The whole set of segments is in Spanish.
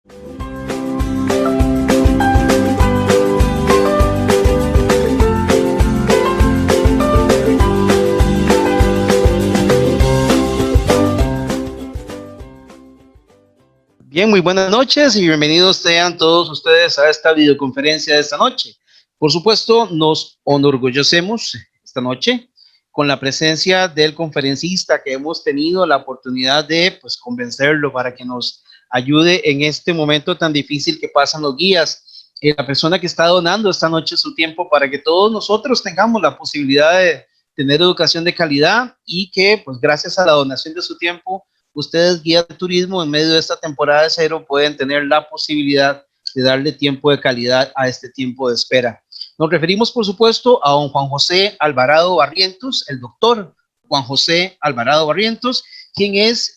Bien, muy buenas noches y bienvenidos sean todos ustedes a esta videoconferencia de esta noche. Por supuesto, nos enorgullecemos esta noche con la presencia del conferencista que hemos tenido la oportunidad de convencerlo para que nos ayude en este momento tan difícil que pasan los guías. La persona que está donando esta noche su tiempo para que todos nosotros tengamos la posibilidad de tener educación de calidad y que, pues gracias a la donación de su tiempo, ustedes, guías de turismo, en medio de esta temporada de cero, pueden tener la posibilidad de darle tiempo de calidad a este tiempo de espera. Nos referimos, por supuesto, a don Juan José Alvarado Barrientos, el doctor Juan José Alvarado Barrientos, quien es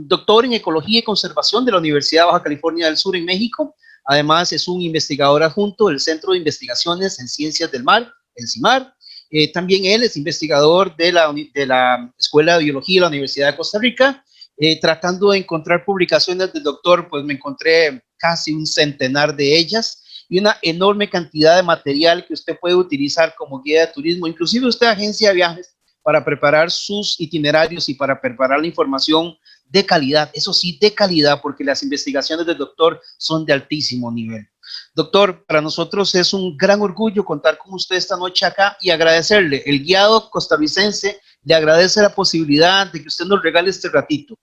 doctor en Ecología y Conservación de la Universidad de Baja California del Sur en México. Además, es un investigador adjunto del Centro de Investigaciones en Ciencias del Mar, el CIMAR. También él es investigador de la Escuela de Biología de la Universidad de Costa Rica. Tratando de encontrar publicaciones del doctor, pues me encontré casi un centenar de ellas y una enorme cantidad de material que usted puede utilizar como guía de turismo, inclusive usted agencia de viajes, para preparar sus itinerarios y para preparar la información de calidad, eso sí, de calidad, porque las investigaciones del doctor son de altísimo nivel. Doctor, para nosotros es un gran orgullo contar con usted esta noche acá y agradecerle. El guiado costarricense le agradece la posibilidad de que usted nos regale este ratito.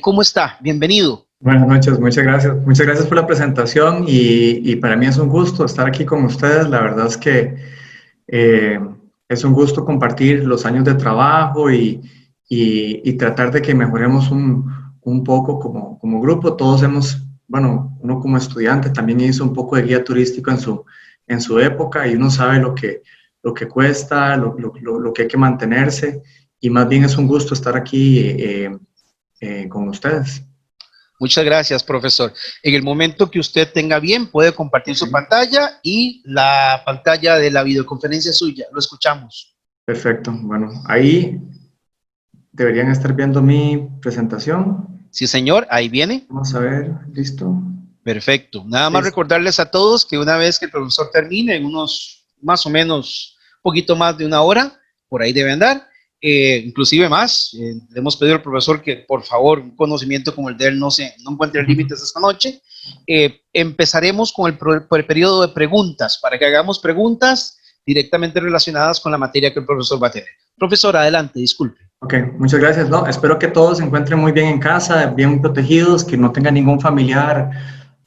¿Cómo está? Bienvenido. Buenas noches, muchas gracias. Muchas gracias por la presentación y para mí es un gusto estar aquí con ustedes. La verdad es que es un gusto compartir los años de trabajo y tratar de que mejoremos un poco como grupo. Todos hemos, bueno, uno como estudiante también hizo un poco de guía turístico en su época y uno sabe lo que cuesta, lo que hay que mantenerse y más bien es un gusto estar aquí con ustedes. Muchas gracias, profesor. En el momento que usted tenga bien, puede compartir su pantalla y la pantalla de la videoconferencia suya. Lo escuchamos. Perfecto. Bueno, ahí deberían estar viendo mi presentación. Sí, señor. Ahí viene. Vamos a ver. ¿Listo? Perfecto. Nada más recordarles a todos que una vez que el profesor termine, en unos más o menos, un poquito más de una hora, por ahí debe andar, inclusive más, le hemos pedido al profesor que por favor un conocimiento como el de él no encuentre límites esta noche. Empezaremos con el periodo de preguntas, para que hagamos preguntas directamente relacionadas con la materia que el profesor va a tener. Profesor, adelante, disculpe. Ok, muchas gracias. No, espero que todos se encuentren muy bien en casa, bien protegidos, que no tengan ningún familiar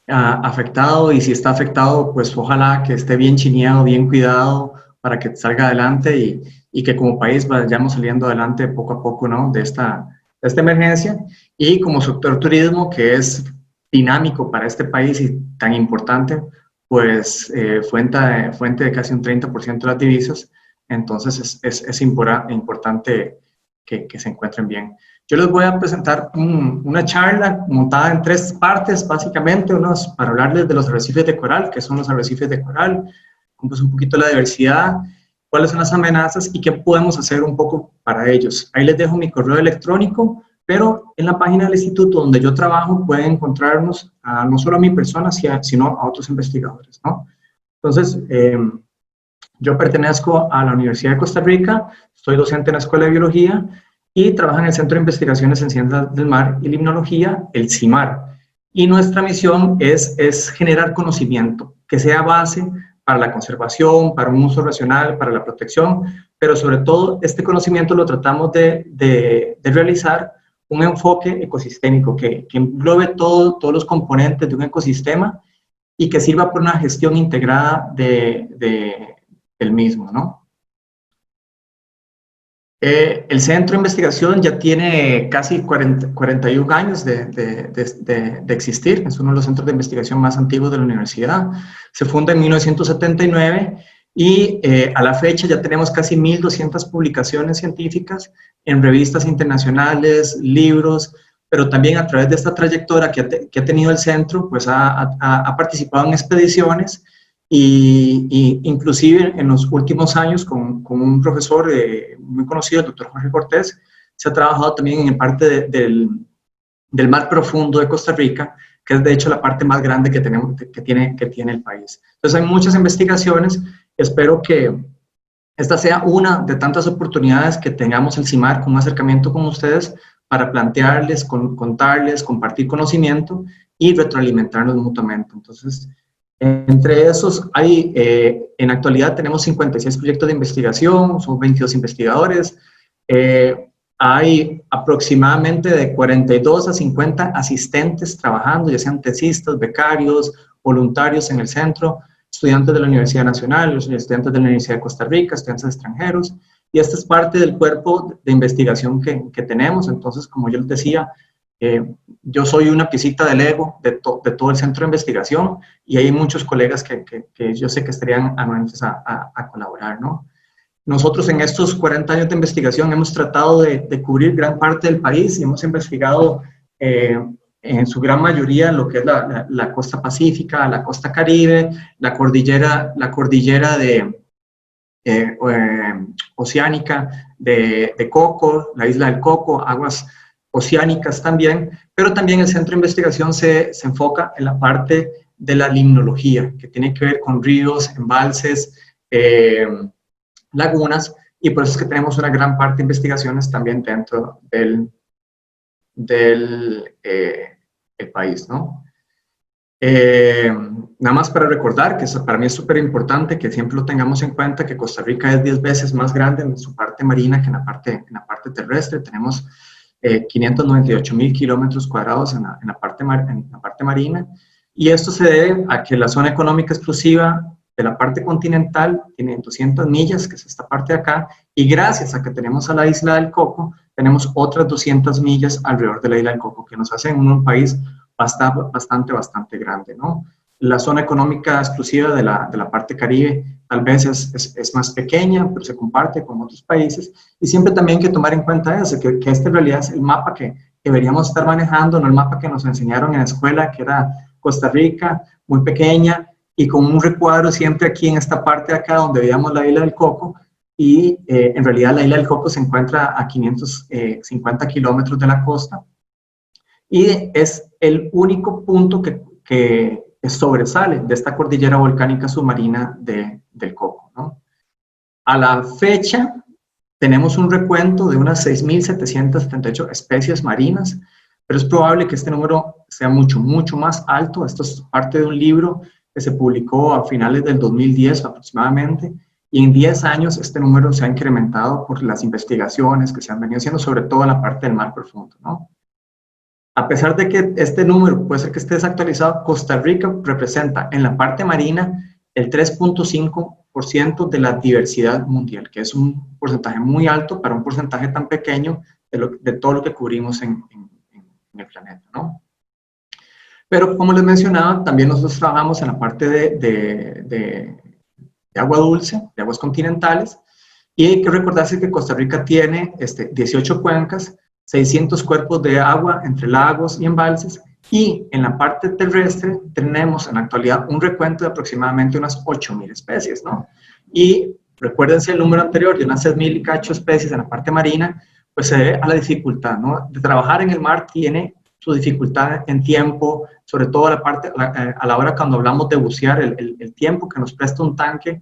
afectado y si está afectado, pues ojalá que esté bien chineado, bien cuidado para que salga adelante y que como país vayamos saliendo adelante poco a poco, ¿no? de esta emergencia. Y como sector turismo, que es dinámico para este país y tan importante, pues fuente de casi un 30% de las divisas, entonces es importante que se encuentren bien. Yo les voy a presentar una charla montada en 3 partes, básicamente, para hablarles de los arrecifes de coral, que son los arrecifes de coral, pues un poquito de la diversidad, cuáles son las amenazas y qué podemos hacer un poco para ellos. Ahí les dejo mi correo electrónico, pero en la página del instituto donde yo trabajo pueden encontrarnos no solo a mi persona, sino a otros investigadores, ¿no? Entonces, yo pertenezco a la Universidad de Costa Rica, soy docente en la Escuela de Biología y trabajo en el Centro de Investigaciones en Ciencias del Mar y Limnología, el CIMAR. Y nuestra misión es generar conocimiento que sea base para la conservación, para un uso racional, para la protección, pero sobre todo este conocimiento lo tratamos de realizar un enfoque ecosistémico que englobe todos los componentes de un ecosistema y que sirva para una gestión integrada del mismo, ¿no? El centro de investigación ya tiene casi 41 años de existir, es uno de los centros de investigación más antiguos de la universidad. Se funda en 1979 y a la fecha ya tenemos casi 1.200 publicaciones científicas en revistas internacionales, libros, pero también a través de esta trayectoria que ha tenido el centro, pues ha participado en expediciones y inclusive en los últimos años con un profesor muy conocido, el doctor Jorge Cortés, se ha trabajado también en parte del mar profundo de Costa Rica, que es de hecho la parte más grande que tenemos, que tiene el país. Entonces hay muchas investigaciones, espero que esta sea una de tantas oportunidades que tengamos el CIMAR con un acercamiento con ustedes para plantearles, contarles, compartir conocimiento y retroalimentarnos mutuamente. Entonces, entre esos hay, en la actualidad tenemos 56 proyectos de investigación, son 22 investigadores, hay aproximadamente de 42 a 50 asistentes trabajando, ya sean tesistas, becarios, voluntarios en el centro, estudiantes de la Universidad Nacional, los estudiantes de la Universidad de Costa Rica, estudiantes extranjeros, y esta es parte del cuerpo de investigación que tenemos. Entonces, como yo les decía, yo soy una piecita del Lego de todo el centro de investigación, y hay muchos colegas que yo sé que estarían anuentes a colaborar, ¿no? Nosotros en estos 40 años de investigación hemos tratado de cubrir gran parte del país y hemos investigado en su gran mayoría lo que es la costa pacífica, la costa caribe, la cordillera oceánica de Coco, la isla del Coco, aguas oceánicas también, pero también el centro de investigación se enfoca en la parte de la limnología, que tiene que ver con ríos, embalses, lagunas, y por eso es que tenemos una gran parte de investigaciones también dentro del país, ¿no? Nada más para recordar que para mí es súper importante que siempre lo tengamos en cuenta, que Costa Rica es 10 veces más grande en su parte marina que en la parte terrestre. Tenemos 598,000 kilómetros cuadrados en la parte marina, y esto se debe a que la zona económica exclusiva de la parte continental tiene 200 millas, que es esta parte de acá, y gracias a que tenemos a la isla del Coco, tenemos otras 200 millas alrededor de la isla del Coco, que nos hacen un país bastante grande, ¿no? La zona económica exclusiva de la parte caribe tal vez es más pequeña, pero se comparte con otros países, y siempre también hay que tomar en cuenta eso, que este en realidad es el mapa que deberíamos estar manejando, no el mapa que nos enseñaron en la escuela, que era Costa Rica, muy pequeña, y con un recuadro siempre aquí en esta parte de acá donde veíamos la isla del Coco, y en realidad la isla del Coco se encuentra a 550 kilómetros de la costa, y es el único punto que sobresale de esta cordillera volcánica submarina del Coco, ¿no? A la fecha tenemos un recuento de unas 6.778 especies marinas, pero es probable que este número sea mucho más alto. Esto es parte de un libro que se publicó a finales del 2010 aproximadamente, y en 10 años este número se ha incrementado por las investigaciones que se han venido haciendo, sobre todo en la parte del mar profundo, ¿no? A pesar de que este número puede ser que esté desactualizado, Costa Rica representa en la parte marina el 3.5% de la diversidad mundial, que es un porcentaje muy alto para un porcentaje tan pequeño de todo lo que cubrimos en el planeta, ¿no? Pero como les mencionaba, también nosotros trabajamos en la parte de agua dulce, de aguas continentales, y hay que recordarse que Costa Rica tiene 18 cuencas, 600 cuerpos de agua entre lagos y embalses, y en la parte terrestre tenemos en la actualidad un recuento de aproximadamente unas 8,000 especies, ¿no? Y recuérdense el número anterior de unas 6,000 y cacho especies en la parte marina, pues se debe a la dificultad, ¿no? De trabajar en el mar tiene su dificultad en tiempo, sobre todo a la hora cuando hablamos de bucear, el tiempo que nos presta un tanque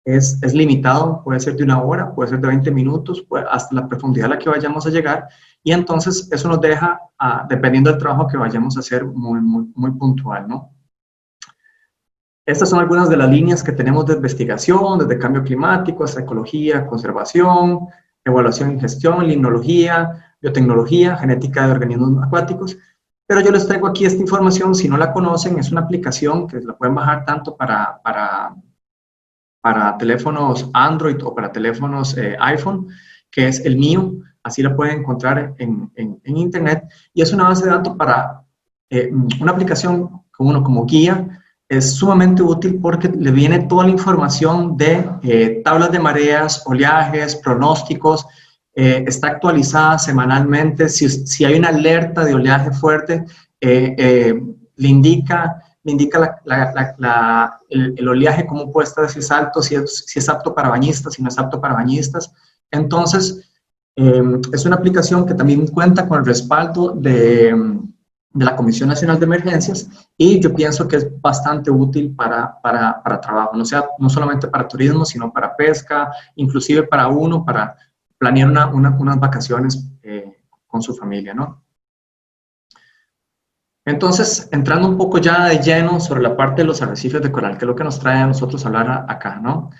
es limitado, puede ser de 1 hora, puede ser de 20 minutos, hasta la profundidad a la que vayamos a llegar, y entonces eso nos deja, dependiendo del trabajo que vayamos a hacer, muy puntual, ¿no? Estas son algunas de las líneas que tenemos de investigación, desde cambio climático hasta ecología, conservación, evaluación y gestión, limnología, biotecnología, genética de organismos acuáticos, pero yo les traigo aquí esta información. Si no la conocen, es una aplicación que la pueden bajar tanto para teléfonos Android o para teléfonos iPhone, que es el mío, así la pueden encontrar en internet, y es una base de datos para una aplicación como guía. Es sumamente útil porque le viene toda la información de tablas de mareas, oleajes, pronósticos, está actualizada semanalmente. Si hay una alerta de oleaje fuerte, le indica el oleaje, cómo puede estar, si es alto, si es apto para bañistas, si no es apto para bañistas. Entonces, es una aplicación que también cuenta con el respaldo de de la Comisión Nacional de Emergencias, y yo pienso que es bastante útil para trabajo, no solamente para turismo, sino para pesca, inclusive para planear unas vacaciones con su familia, ¿no? Entonces, entrando un poco ya de lleno sobre la parte de los arrecifes de coral, que es lo que nos trae a nosotros a hablar acá, ¿no?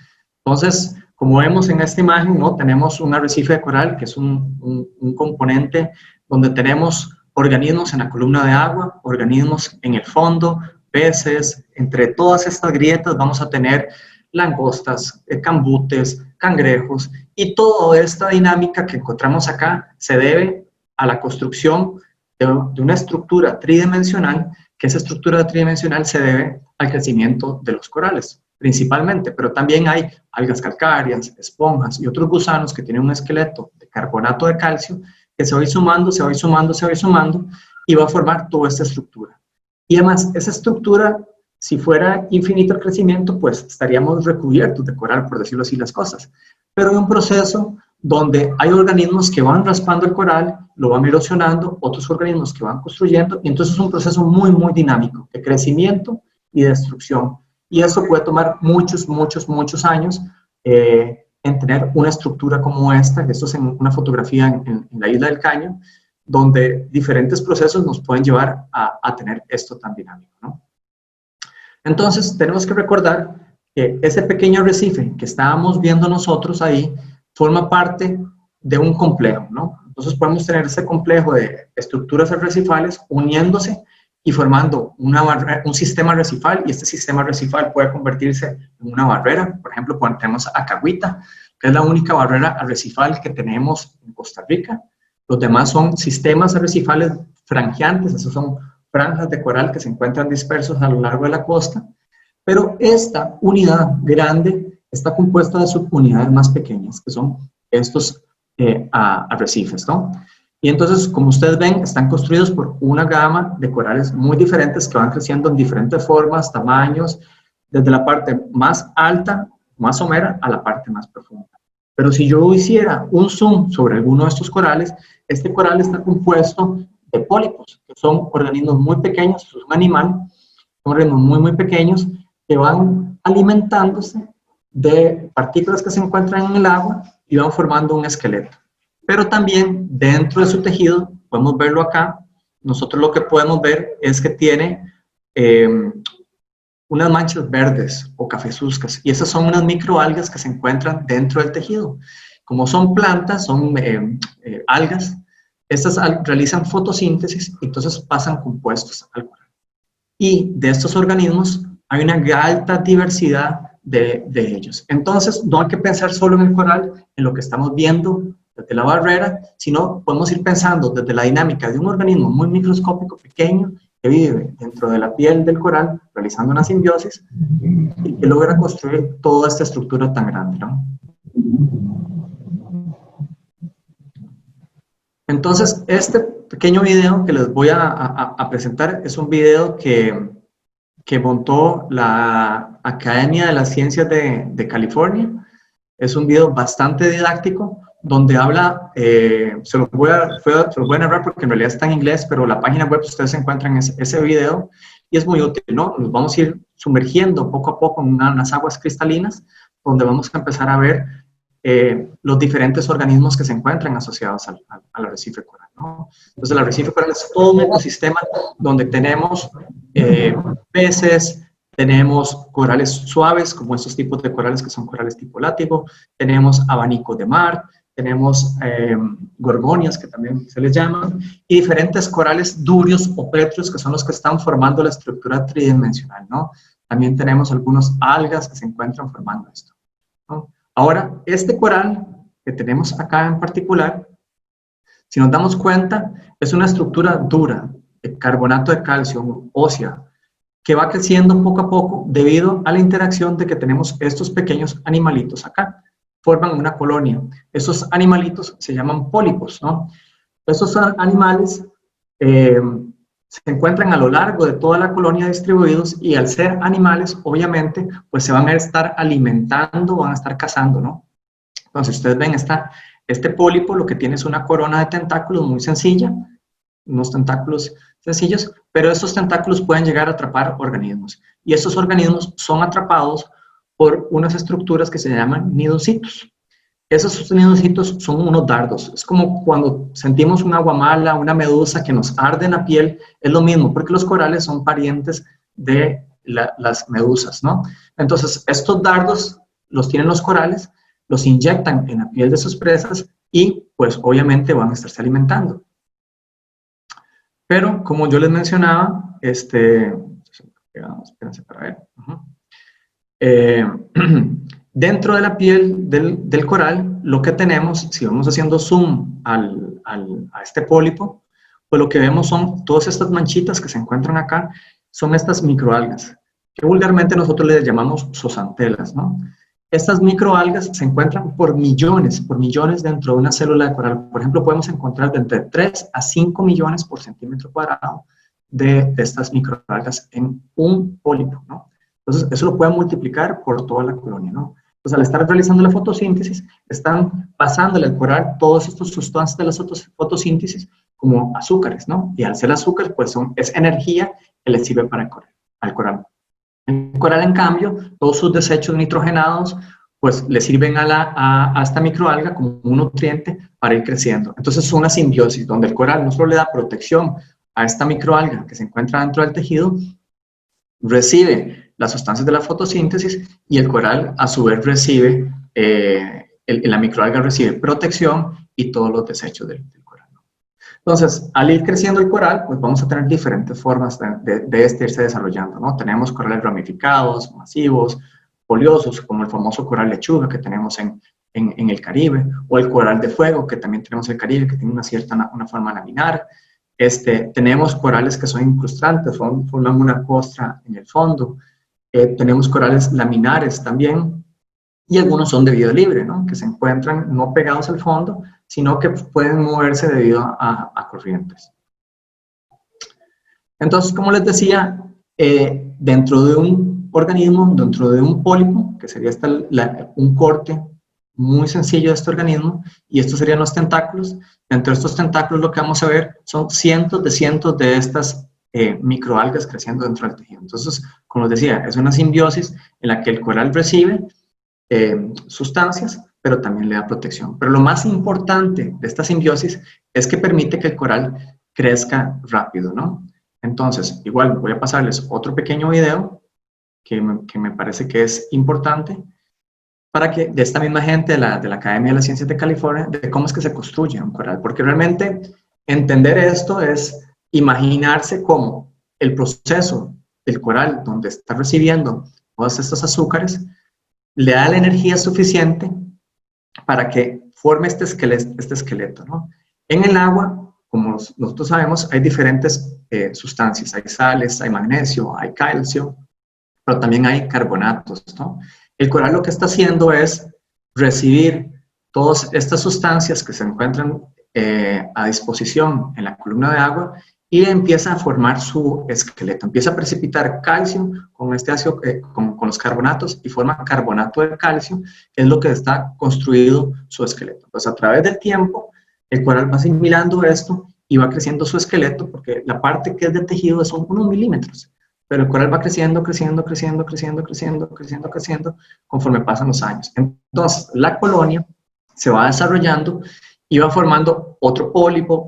Entonces, como vemos en esta imagen, ¿no? Tenemos un arrecife de coral, que es un componente donde tenemos organismos en la columna de agua, organismos en el fondo, peces. Entre todas estas grietas vamos a tener langostas, cambutes, cangrejos, y toda esta dinámica que encontramos acá se debe a la construcción de una estructura tridimensional, que esa estructura tridimensional se debe al crecimiento de los corales, principalmente, pero también hay algas calcáreas, esponjas y otros gusanos que tienen un esqueleto de carbonato de calcio que se va a ir sumando, se va a ir sumando, se va a ir sumando y va a formar toda esta estructura. Y además, esa estructura, si fuera infinito el crecimiento, pues estaríamos recubiertos de coral, por decirlo así las cosas. Pero hay un proceso donde hay organismos que van raspando el coral, lo van erosionando, otros organismos que van construyendo, y entonces es un proceso muy, muy dinámico de crecimiento y destrucción. Y eso puede tomar muchos, muchos, muchos años en tener una estructura como esta. Esto es en una fotografía en la isla del Caño, donde diferentes procesos nos pueden llevar a tener esto tan dinámico, ¿no? Entonces, tenemos que recordar que ese pequeño arrecife que estábamos viendo nosotros ahí forma parte de un complejo, ¿no? Entonces, podemos tener ese complejo de estructuras arrecifales uniéndose y formando un sistema arrecifal, y este sistema arrecifal puede convertirse en una barrera. Por ejemplo, cuando tenemos a Cahuita, que es la única barrera arrecifal que tenemos en Costa Rica. Los demás son sistemas arrecifales franjeantes, esos son franjas de coral que se encuentran dispersos a lo largo de la costa, pero esta unidad grande está compuesta de subunidades más pequeñas, que son estos arrecifes, ¿no? Y entonces, como ustedes ven, están construidos por una gama de corales muy diferentes que van creciendo en diferentes formas, tamaños, desde la parte más alta, más somera, a la parte más profunda. Pero si yo hiciera un zoom sobre alguno de estos corales, este coral está compuesto de pólipos, que son organismos muy pequeños, es un animal, son organismos muy, muy pequeños, que van alimentándose de partículas que se encuentran en el agua y van formando un esqueleto. Pero también dentro de su tejido, podemos verlo acá, nosotros lo que podemos ver es que tiene unas manchas verdes o cafezuzcas, y esas son unas microalgas que se encuentran dentro del tejido. Como son plantas, son algas, estas realizan fotosíntesis y entonces pasan compuestos al coral. Y de estos organismos hay una alta diversidad de ellos. Entonces, no hay que pensar solo en el coral, en lo que estamos viendo desde la barrera, sino podemos ir pensando desde la dinámica de un organismo muy microscópico, pequeño, que vive dentro de la piel del coral, realizando una simbiosis, y que logra construir toda esta estructura tan grande, ¿no? Entonces, este pequeño video que les voy a presentar es un video que montó la Academia de las Ciencias de California. Es un video bastante didáctico, donde habla, se lo voy a narrar porque en realidad está en inglés, pero la página web ustedes encuentran ese video y es muy útil, ¿no? Nos vamos a ir sumergiendo poco a poco en unas aguas cristalinas, donde vamos a empezar a ver los diferentes organismos que se encuentran asociados al arrecife coral, ¿no? Entonces, el arrecife coral es todo un ecosistema donde tenemos peces, tenemos corales suaves, como estos tipos de corales que son corales tipo látigo, tenemos abanicos de mar, tenemos gorgonias, que también se les llama, y diferentes corales durios o pétreos, que son los que están formando la estructura tridimensional, ¿no? También tenemos algunos algas que se encuentran formando esto, ¿no? Ahora, este coral que tenemos acá en particular, si nos damos cuenta, es una estructura dura, de carbonato de calcio, ósea, que va creciendo poco a poco debido a la interacción de que tenemos estos pequeños animalitos acá. Forman una colonia. Esos animalitos se llaman pólipos, ¿no? Esos animales se encuentran a lo largo de toda la colonia distribuidos, y al ser animales, obviamente, pues se van a estar alimentando, van a estar cazando, ¿no? Entonces, ustedes ven, este pólipo lo que tiene es una corona de tentáculos muy sencilla, unos tentáculos sencillos, pero estos tentáculos pueden llegar a atrapar organismos. Y estos organismos son atrapados por unas estructuras que se llaman nidocitos. Esos nidocitos son unos dardos. Es como cuando sentimos un aguamala, una medusa que nos arde en la piel, es lo mismo, porque los corales son parientes de las medusas, ¿no? Entonces, estos dardos los tienen los corales, los inyectan en la piel de sus presas y, pues, obviamente van a estarse alimentando. Pero, como yo les mencionaba, espérense para ver. Dentro de la piel del coral, lo que tenemos, si vamos haciendo zoom a este pólipo, pues lo que vemos son todas estas manchitas que se encuentran acá, son estas microalgas, que vulgarmente nosotros les llamamos zooxantelas, ¿no? Estas microalgas se encuentran por millones dentro de una célula de coral. Por ejemplo, podemos encontrar de entre 3 a 5 millones por centímetro cuadrado de estas microalgas en un pólipo, ¿no? Entonces, eso lo pueden multiplicar por toda la colonia, ¿no? Entonces, al estar realizando la fotosíntesis, están pasándole al coral todas estas sustancias de la fotosíntesis como azúcares, ¿no? Y al ser azúcar, pues es energía que le sirve para al coral. El coral, en cambio, todos sus desechos nitrogenados, pues le sirven a esta microalga como un nutriente para ir creciendo. Entonces, es una simbiosis donde el coral no solo le da protección a esta microalga que se encuentra dentro del tejido, recibe las sustancias de la fotosíntesis y el coral a su vez recibe, la microalga recibe protección y todos los desechos del coral. Entonces, al ir creciendo el coral, pues vamos a tener diferentes formas de irse desarrollando, ¿no? Tenemos corales ramificados, masivos, foliosos, como el famoso coral lechuga que tenemos en el Caribe, o el coral de fuego que también tenemos en el Caribe, que tiene una forma laminar. Tenemos corales que son incrustantes, forman una costra en el fondo. Tenemos corales laminares también, y algunos son de vida libre, ¿no? Que se encuentran no pegados al fondo, sino que pueden moverse debido a corrientes. Entonces, como les decía, dentro de un organismo, dentro de un pólipo, que sería un corte muy sencillo de este organismo, y estos serían los tentáculos. Dentro de estos tentáculos lo que vamos a ver son cientos de estas microalgas creciendo dentro del tejido. Entonces, como les decía, es una simbiosis en la que el coral recibe sustancias, pero también le da protección. Pero lo más importante de esta simbiosis es que permite que el coral crezca rápido, ¿no? Entonces, igual voy a pasarles otro pequeño video que me parece que es importante para que de esta misma gente de la Academia de las Ciencias de California, de cómo es que se construye un coral, porque realmente entender esto es imaginarse cómo el proceso del coral, donde está recibiendo todos estos azúcares, le da la energía suficiente para que forme este esqueleto, ¿no? En el agua, como nosotros sabemos, hay diferentes sustancias, hay sales, hay magnesio, hay calcio, pero también hay carbonatos, ¿no? El coral lo que está haciendo es recibir todas estas sustancias que se encuentran a disposición en la columna de agua y empieza a formar su esqueleto. Empieza a precipitar calcio con este ácido, con los carbonatos, y forma carbonato de calcio, que es lo que está construido su esqueleto. Pues a través del tiempo, el coral va asimilando esto y va creciendo su esqueleto, porque la parte que es de tejido son unos milímetros, pero el coral va creciendo conforme pasan los años. Entonces, la colonia se va desarrollando y va formando otro pólipo,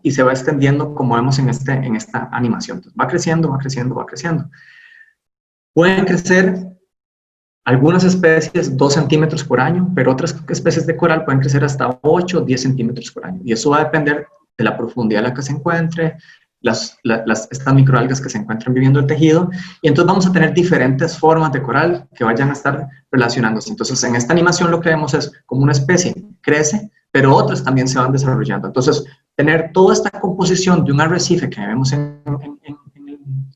y se va extendiendo como vemos en esta animación. Entonces, va creciendo. Pueden crecer algunas especies 2 centímetros por año, pero otras especies de coral pueden crecer hasta 8 o 10 centímetros por año. Y eso va a depender de la profundidad en la que se encuentre, estas microalgas que se encuentran viviendo el tejido, y entonces vamos a tener diferentes formas de coral que vayan a estar relacionándose. Entonces, en esta animación lo que vemos es como una especie crece, pero otras también se van desarrollando. Entonces, tener toda esta composición de un arrecife que vemos en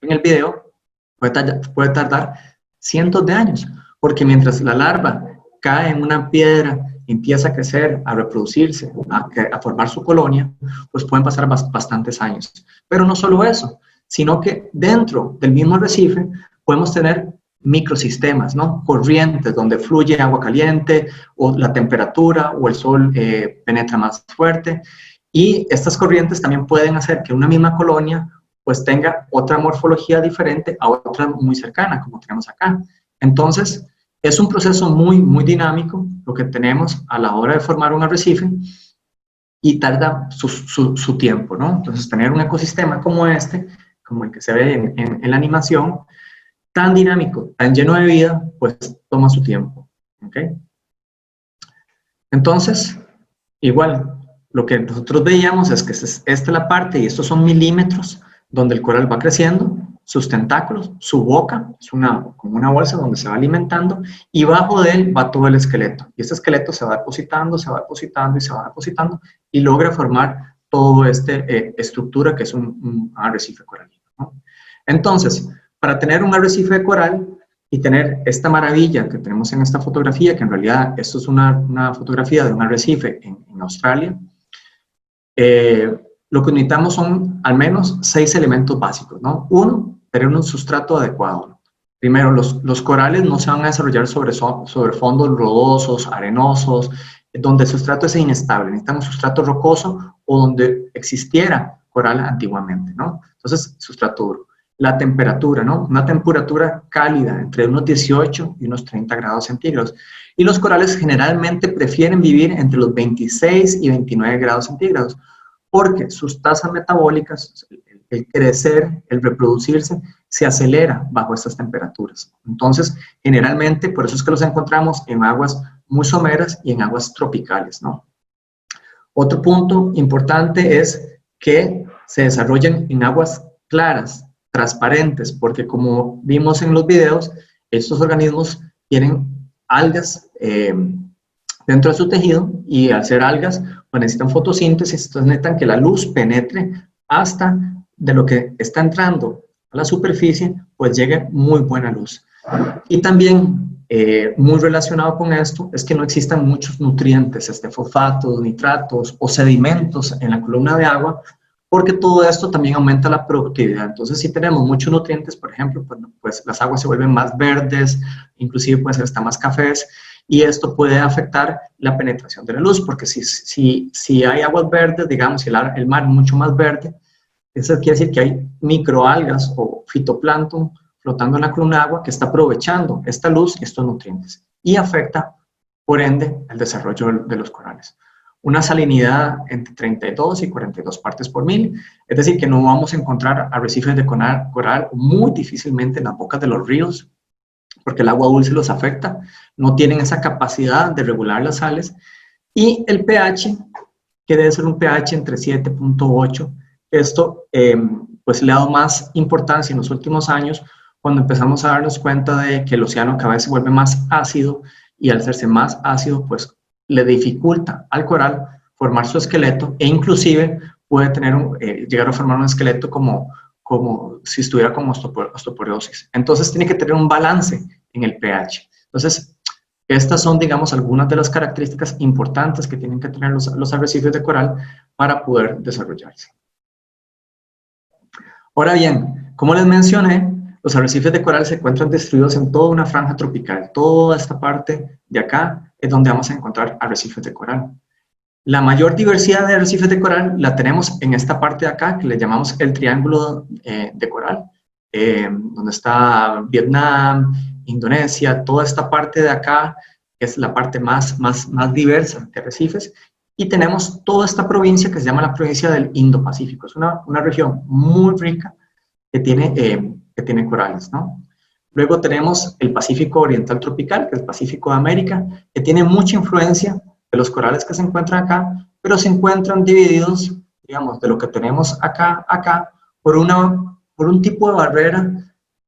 el video puede tardar cientos de años, porque mientras la larva cae en una piedra, empieza a crecer, a reproducirse, a formar su colonia, pues pueden pasar bastantes años. Pero no solo eso, sino que dentro del mismo arrecife podemos tener microsistemas, ¿no? Corrientes donde fluye agua caliente, o la temperatura, o el sol penetra más fuerte, Y estas corrientes también pueden hacer que una misma colonia pues tenga otra morfología diferente a otra muy cercana, como tenemos acá. Entonces, es un proceso muy, muy dinámico lo que tenemos a la hora de formar un arrecife y tarda su tiempo, ¿no? Entonces, tener un ecosistema como este, como el que se ve en la animación, tan dinámico, tan lleno de vida, pues toma su tiempo, ¿ok? Entonces, igual, lo que nosotros veíamos es que esta es la parte, y estos son milímetros, donde el coral va creciendo, sus tentáculos, su boca, es como una bolsa donde se va alimentando, y bajo de él va todo el esqueleto. Y este esqueleto se va depositando, se va depositando y se va depositando, y logra formar toda esta estructura que es un arrecife coralino, ¿no? Entonces, para tener un arrecife de coral y tener esta maravilla que tenemos en esta fotografía, que en realidad esto es una fotografía de un arrecife en Australia, lo que necesitamos son al menos 6 elementos básicos, ¿no? Uno, tener un sustrato adecuado. Primero, los corales no se van a desarrollar sobre fondos lodosos, arenosos, donde el sustrato es inestable. Necesitamos un sustrato rocoso o donde existiera coral antiguamente, ¿no? Entonces, sustrato duro. La temperatura, ¿no? Una temperatura cálida, entre unos 18 y unos 30 grados centígrados. Y los corales generalmente prefieren vivir entre los 26 y 29 grados centígrados, porque sus tasas metabólicas, el crecer, el reproducirse, se acelera bajo estas temperaturas. Entonces, generalmente, por eso es que los encontramos en aguas muy someras y en aguas tropicales, ¿no? Otro punto importante es que se desarrollen en aguas claras, transparentes, porque como vimos en los videos, estos organismos tienen algas dentro de su tejido, y al ser algas, pues necesitan fotosíntesis, entonces necesitan que la luz penetre hasta de lo que está entrando a la superficie, pues llegue muy buena luz. Y también, muy relacionado con esto, es que no existan muchos nutrientes, fosfatos, nitratos o sedimentos en la columna de agua, porque todo esto también aumenta la productividad. Entonces, si tenemos muchos nutrientes, por ejemplo, pues las aguas se vuelven más verdes, inclusive pueden ser hasta más cafés, y esto puede afectar la penetración de la luz, porque si hay aguas verdes, digamos, si el mar es mucho más verde, eso quiere decir que hay microalgas o fitoplancton flotando en la columna de agua que está aprovechando esta luz y estos nutrientes, y afecta, por ende, el desarrollo de los corales. Una salinidad entre 32 y 42 partes por mil, es decir, que no vamos a encontrar arrecifes de coral muy difícilmente en las bocas de los ríos, porque el agua dulce los afecta, no tienen esa capacidad de regular las sales, y el pH, que debe ser un pH entre 7.8, esto pues le ha dado más importancia en los últimos años, cuando empezamos a darnos cuenta de que el océano cada vez se vuelve más ácido, y al hacerse más ácido, pues le dificulta al coral formar su esqueleto, e inclusive puede llegar a formar un esqueleto como si estuviera con osteoporosis. Entonces tiene que tener un balance en el pH. Entonces, estas son, digamos, algunas de las características importantes que tienen que tener los arrecifes de coral para poder desarrollarse. Ahora bien, como les mencioné, los arrecifes de coral se encuentran distribuidos en toda una franja tropical. Toda esta parte de acá es donde vamos a encontrar arrecifes de coral. La mayor diversidad de arrecifes de coral la tenemos en esta parte de acá, que le llamamos el triángulo de coral, donde está Vietnam, Indonesia, toda esta parte de acá es la parte más diversa de arrecifes, y tenemos toda esta provincia que se llama la provincia del Indo-Pacífico. Es una región muy rica que tiene corales, ¿no? Luego tenemos el Pacífico Oriental Tropical, que es el Pacífico de América, que tiene mucha influencia de los corales que se encuentran acá, pero se encuentran divididos, digamos, de lo que tenemos acá, por un tipo de barrera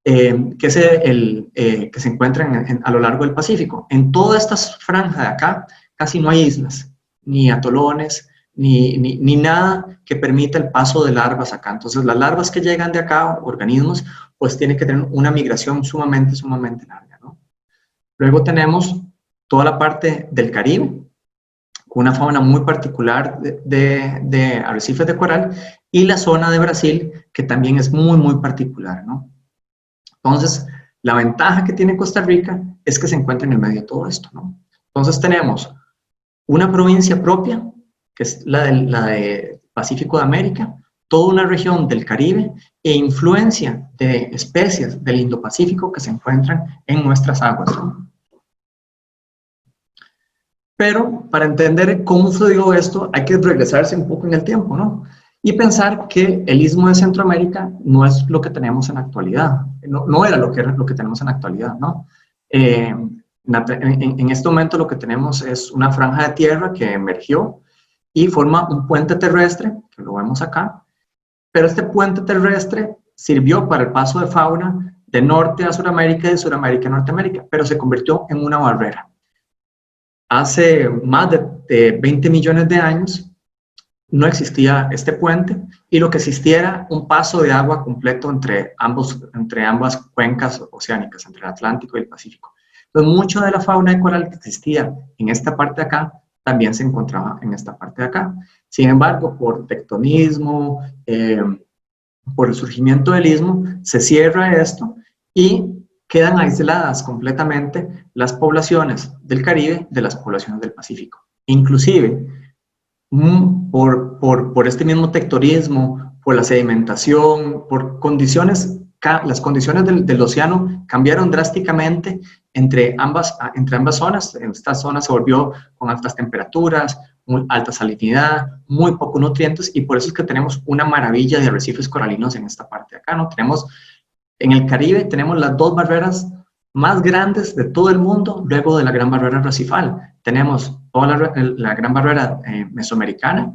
que se encuentra a lo largo del Pacífico. En toda esta franja de acá casi no hay islas, ni atolones, ni nada que permita el paso de larvas acá. Entonces, las larvas que llegan de acá, organismos, pues tienen que tener una migración sumamente larga, ¿no? Luego tenemos toda la parte del Caribe, con una fauna muy particular de arrecifes de coral, y la zona de Brasil, que también es muy particular, ¿no? Entonces, la ventaja que tiene Costa Rica es que se encuentra en el medio de todo esto, ¿no? Entonces tenemos una provincia propia, que es la de Pacífico de América, toda una región del Caribe e influencia de especies del Indo-Pacífico que se encuentran en nuestras aguas. Pero para entender cómo sucedió esto, hay que regresarse un poco en el tiempo, ¿no? Y pensar que el Istmo de Centroamérica no es lo que tenemos en la actualidad, no era lo que tenemos en la actualidad, ¿no? En este momento lo que tenemos es una franja de tierra que emergió y forma un puente terrestre, que lo vemos acá, pero este puente terrestre sirvió para el paso de fauna de norte a Sudamérica y de Sudamérica a Norteamérica, pero se convirtió en una barrera. Hace más de 20 millones de años no existía este puente y lo que existía era un paso de agua completo entre ambas cuencas oceánicas, entre el Atlántico y el Pacífico. Entonces, mucho de la fauna de coral que existía en esta parte de acá también se encontraba en esta parte de acá. Sin embargo, por tectonismo, por el surgimiento del istmo, se cierra esto y quedan aisladas completamente las poblaciones del Caribe de las poblaciones del Pacífico. Inclusive, por este mismo tectonismo, por la sedimentación, por condiciones, las condiciones del océano cambiaron drásticamente entre ambas zonas. En esta zona se volvió con altas temperaturas, muy alta salinidad, muy pocos nutrientes, y por eso es que tenemos una maravilla de arrecifes coralinos en esta parte de acá, ¿no? En el Caribe tenemos las dos barreras más grandes de todo el mundo, luego de la Gran Barrera Arrecifal. Tenemos toda la Gran Barrera mesoamericana,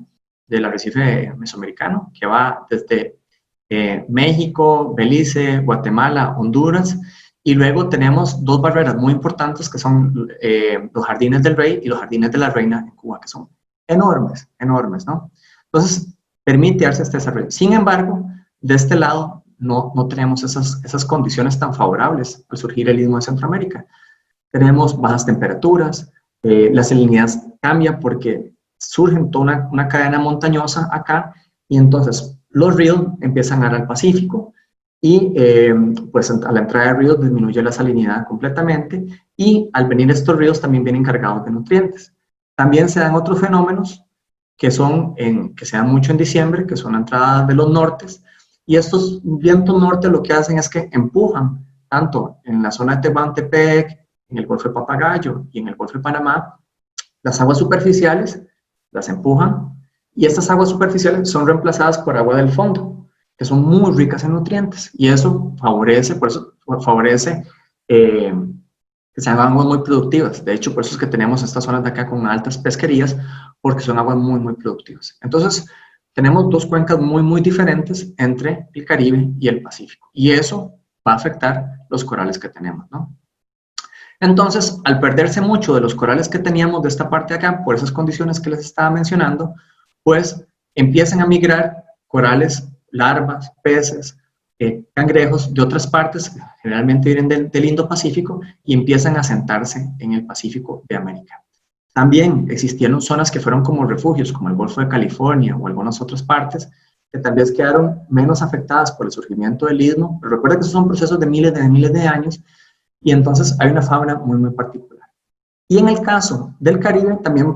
del arrecife mesoamericano, que va desde México, Belice, Guatemala, Honduras, y luego tenemos dos barreras muy importantes que son los Jardines del Rey y los Jardines de la Reina en Cuba, que son enormes, enormes, ¿no? Entonces, permite darse este desarrollo. Sin embargo, de este lado, no tenemos esas condiciones tan favorables al surgir el Istmo de Centroamérica. Tenemos bajas temperaturas, la salinidad cambia porque surge toda una cadena montañosa acá, y entonces los ríos empiezan a ir al Pacífico, y pues a la entrada de ríos disminuye la salinidad completamente, y al venir estos ríos también vienen cargados de nutrientes. También se dan otros fenómenos que se dan mucho en diciembre, que son la entrada de los nortes, y estos vientos norte lo que hacen es que empujan, tanto en la zona de Tehuantepec, en el Golfo de Papagayo y en el Golfo de Panamá, las aguas superficiales, las empujan, y estas aguas superficiales son reemplazadas por agua del fondo, que son muy ricas en nutrientes, y eso favorece, que sean aguas muy productivas. De hecho, por eso es que tenemos estas zonas de acá con altas pesquerías, porque son aguas muy, muy productivas. Entonces, tenemos dos cuencas muy, muy diferentes entre el Caribe y el Pacífico, y eso va a afectar los corales que tenemos, ¿no? Entonces, al perderse mucho de los corales que teníamos de esta parte de acá, por esas condiciones que les estaba mencionando, pues empiezan a migrar corales, larvas, peces, cangrejos de otras partes, generalmente vienen del Indo-Pacífico, y empiezan a asentarse en el Pacífico de América. También existieron zonas que fueron como refugios, como el Golfo de California o algunas otras partes, que tal vez quedaron menos afectadas por el surgimiento del istmo, pero recuerda que esos son procesos de miles de años, y entonces hay una fauna muy, muy particular. Y en el caso del Caribe también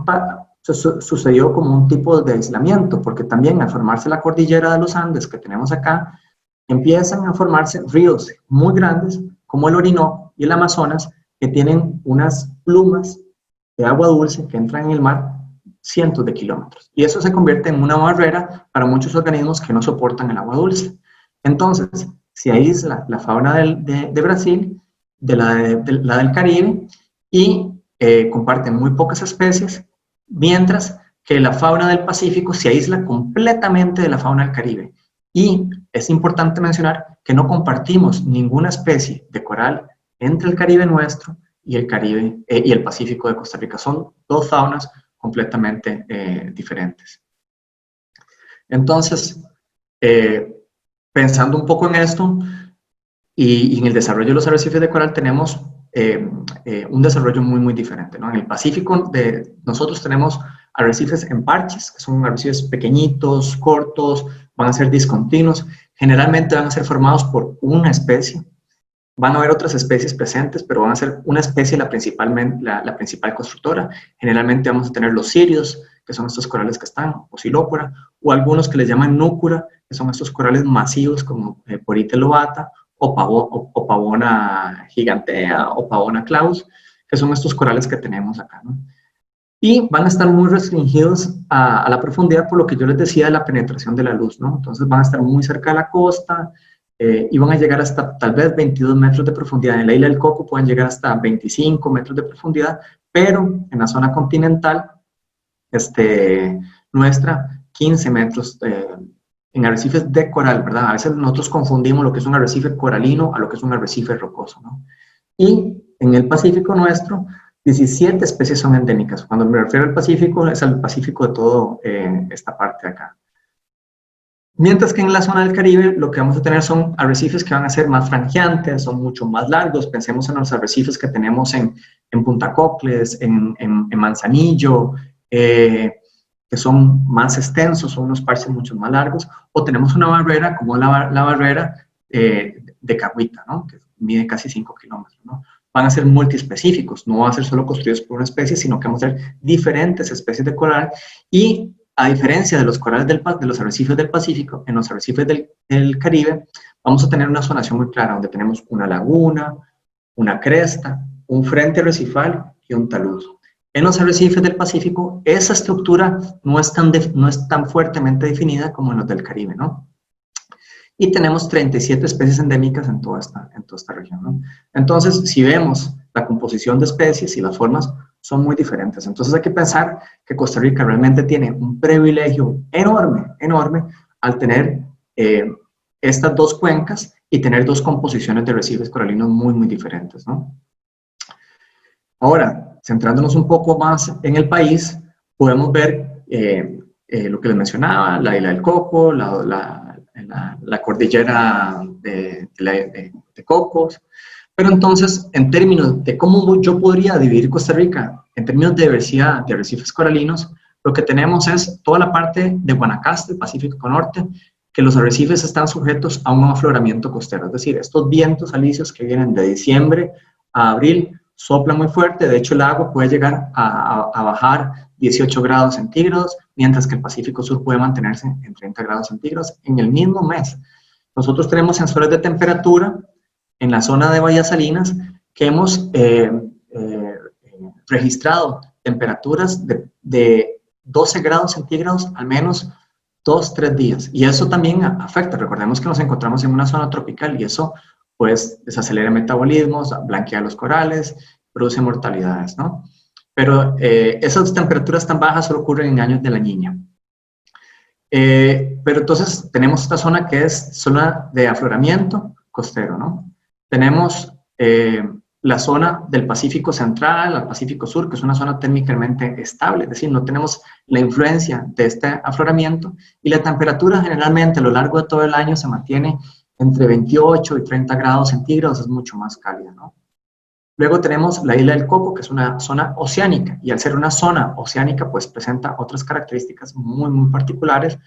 sucedió como un tipo de aislamiento, porque también al formarse la cordillera de los Andes que tenemos acá, empiezan a formarse ríos muy grandes, como el Orinoco y el Amazonas, que tienen unas plumas de agua dulce que entran en el mar cientos de kilómetros. Y eso se convierte en una barrera para muchos organismos que no soportan el agua dulce. Entonces, se aísla la fauna de Brasil de la del Caribe, y comparten muy pocas especies, mientras que la fauna del Pacífico se aísla completamente de la fauna del Caribe. Y es importante mencionar que no compartimos ninguna especie de coral entre el Caribe nuestro y el Caribe y el Pacífico de Costa Rica. Son dos faunas completamente diferentes. Entonces, pensando un poco en esto y en el desarrollo de los arrecifes de coral, tenemos un desarrollo muy, muy diferente, ¿no? En el Pacífico nosotros tenemos arrecifes en parches, que son arrecifes pequeñitos, cortos, van a ser discontinuos, generalmente van a ser formados por una especie. Van a haber otras especies presentes, pero van a ser una especie la principal constructora. Generalmente vamos a tener los cirios, que son estos corales que están, o Xylopora, o algunos que les llaman núcura, que son estos corales masivos como Porite lobata, o Pavona gigantea, o Pavona claus, que son estos corales que tenemos acá, ¿no? Y van a estar muy restringidos a la profundidad por lo que yo les decía de la penetración de la luz, ¿no? Entonces van a estar muy cerca de la costa y van a llegar hasta tal vez 22 metros de profundidad. En la isla del Coco pueden llegar hasta 25 metros de profundidad, pero en la zona continental nuestra, 15 metros en arrecifes de coral, ¿verdad? A veces nosotros confundimos lo que es un arrecife coralino a lo que es un arrecife rocoso, ¿no? Y en el Pacífico nuestro, 17 especies son endémicas. Cuando me refiero al Pacífico, es al Pacífico de todo esta parte de acá. Mientras que en la zona del Caribe lo que vamos a tener son arrecifes que van a ser más frangiantes, son mucho más largos. Pensemos en los arrecifes que tenemos en Punta Cocles, en Manzanillo, que son más extensos, son unos parches mucho más largos. O tenemos una barrera como la barrera de Cahuita, ¿no? Que mide casi 5 kilómetros, ¿no? Van a ser multiespecíficos, no van a ser solo construidos por una especie, sino que vamos a ser diferentes especies de coral. Y a diferencia de los corales de los arrecifes del Pacífico, en los arrecifes del Caribe, vamos a tener una zonación muy clara, donde tenemos una laguna, una cresta, un frente arrecifal y un talud. En los arrecifes del Pacífico, esa estructura no es tan fuertemente definida como en los del Caribe, ¿no? Y tenemos 37 especies endémicas en toda esta región, ¿no? Entonces, si vemos la composición de especies y las formas, son muy diferentes. Entonces hay que pensar que Costa Rica realmente tiene un privilegio enorme, enorme, al tener estas dos cuencas y tener dos composiciones de arrecifes coralinos muy, muy diferentes, ¿no? Ahora, centrándonos un poco más en el país, podemos ver lo que les mencionaba, la isla del Coco, la cordillera de Cocos. Pero entonces, en términos de cómo yo podría dividir Costa Rica, en términos de diversidad de arrecifes coralinos, lo que tenemos es toda la parte de Guanacaste, Pacífico Norte, que los arrecifes están sujetos a un afloramiento costero. Es decir, estos vientos alisios que vienen de diciembre a abril soplan muy fuerte. De hecho, el agua puede llegar a bajar 18 grados centígrados, mientras que el Pacífico Sur puede mantenerse en 30 grados centígrados en el mismo mes. Nosotros tenemos sensores de temperatura en la zona de Bahía Salinas, que hemos registrado temperaturas de 12 grados centígrados al menos 2-3 días. Y eso también afecta. Recordemos que nos encontramos en una zona tropical y eso pues desacelera metabolismos, blanquea los corales, produce mortalidades, ¿no? Pero esas temperaturas tan bajas solo ocurren en años de la Niña. Pero entonces tenemos esta zona que es zona de afloramiento costero, ¿no? Tenemos la zona del Pacífico Central al Pacífico Sur, que es una zona técnicamente estable, es decir, no tenemos la influencia de este afloramiento y la temperatura generalmente a lo largo de todo el año se mantiene entre 28 y 30 grados centígrados, es mucho más cálida, ¿no? Luego tenemos la isla del Coco, que es una zona oceánica, y al ser una zona oceánica, pues presenta otras características muy, muy particulares,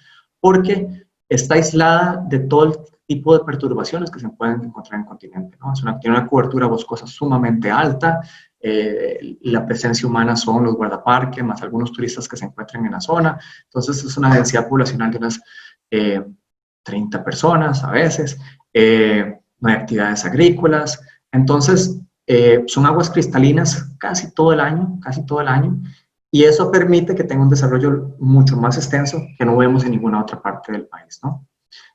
porque está aislada de todo el tipo de perturbaciones que se pueden encontrar en el continente, ¿no? Tiene una cobertura boscosa sumamente alta, la presencia humana son los guardaparques, más algunos turistas que se encuentran en la zona, entonces es una densidad poblacional de unas 30 personas a veces, no hay actividades agrícolas, entonces son aguas cristalinas casi todo el año, y eso permite que tenga un desarrollo mucho más extenso que no vemos en ninguna otra parte del país, ¿no?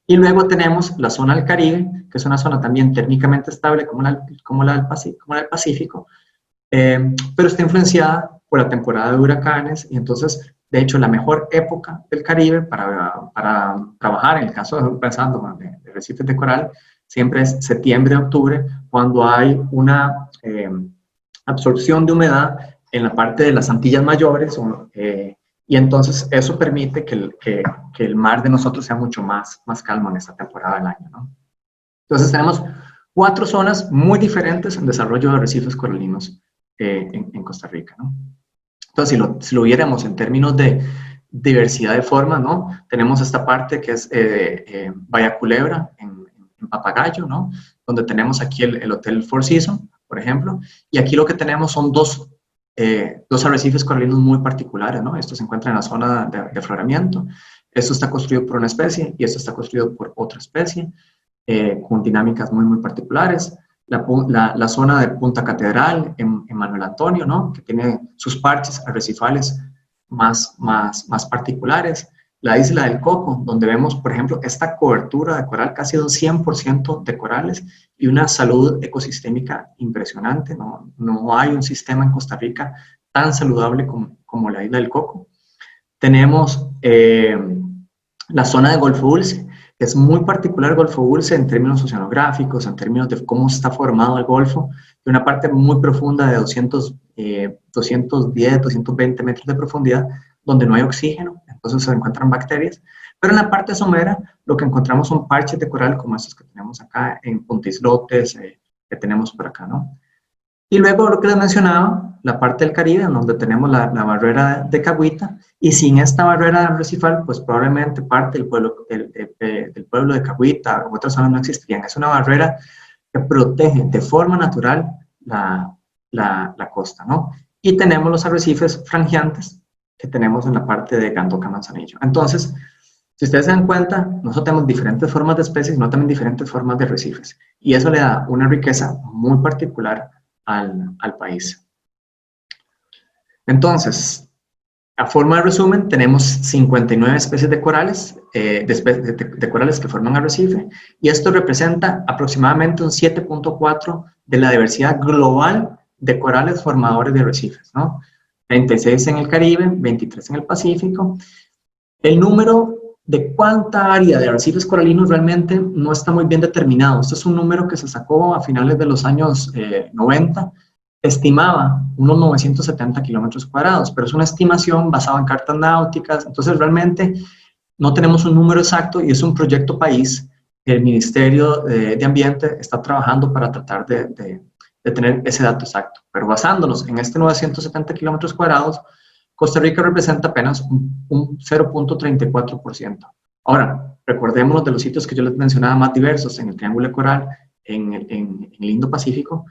Y luego tenemos la zona del Caribe, que es una zona también térmicamente estable como la del Pacífico, pero está influenciada por la temporada de huracanes, y entonces, de hecho, la mejor época del Caribe para trabajar, en el caso de pensando de arrecifes de coral, siempre es septiembre-octubre, cuando hay una absorción de humedad en la parte de las Antillas Mayores, y entonces eso permite que el mar de nosotros sea mucho más calmo en esta temporada del año, ¿no? Entonces tenemos 4 zonas muy diferentes en desarrollo de arrecifes coralinos en Costa Rica, ¿no? Entonces si lo viéramos en términos de diversidad de formas, ¿no? Tenemos esta parte que es Bahía Culebra, en Papagayo, ¿no? Donde tenemos aquí el Hotel Four Seasons, por ejemplo, y aquí lo que tenemos son dos dos arrecifes coralinos muy particulares, ¿no? Esto se encuentra en la zona de afloramiento. Esto está construido por una especie y esto está construido por otra especie, con dinámicas muy, muy particulares. La zona de Punta Catedral en Manuel Antonio, ¿no? Que tiene sus parches arrecifales más particulares. La isla del Coco, donde vemos, por ejemplo, esta cobertura de coral, casi un 100% de corales y una salud ecosistémica impresionante, ¿no? No hay un sistema en Costa Rica tan saludable como la isla del Coco. Tenemos la zona de Golfo Dulce, que es muy particular el Golfo Dulce en términos oceanográficos, en términos de cómo está formado el Golfo, de una parte muy profunda de 210, 220 metros de profundidad, donde no hay oxígeno, entonces se encuentran bacterias, pero en la parte somera lo que encontramos son parches de coral como estos que tenemos acá en Punta Islotes, que tenemos por acá, ¿no? Y luego lo que les mencionaba, la parte del Caribe, donde tenemos la barrera de Cahuita, y sin esta barrera arrecifal, pues probablemente parte del pueblo de Cahuita o otras zonas no existirían. Es una barrera que protege de forma natural la costa, ¿no? Y tenemos los arrecifes frangiantes que tenemos en la parte de Gandoca Manzanillo. Entonces, si ustedes se dan cuenta, nosotros tenemos diferentes formas de especies, no también diferentes formas de arrecifes. Y eso le da una riqueza muy particular al país. Entonces, a forma de resumen, tenemos 59 especies de corales, de corales que forman arrecife, y esto representa aproximadamente un 7.4 de la diversidad global de corales formadores de arrecifes, ¿no? 36 en el Caribe, 23 en el Pacífico. El número de cuánta área de arrecifes coralinos realmente no está muy bien determinado. Este es un número que se sacó a finales de los años 90, estimaba unos 970 kilómetros cuadrados, pero es una estimación basada en cartas náuticas, entonces realmente no tenemos un número exacto y es un proyecto país. El Ministerio de Ambiente está trabajando para tratar de tener ese dato exacto, pero basándonos en este 970 kilómetros cuadrados, Costa Rica representa apenas un 0.34%. Ahora, recordémonos de los sitios que yo les mencionaba más diversos, en el Triángulo de Coral, en el Indo-Pacífico,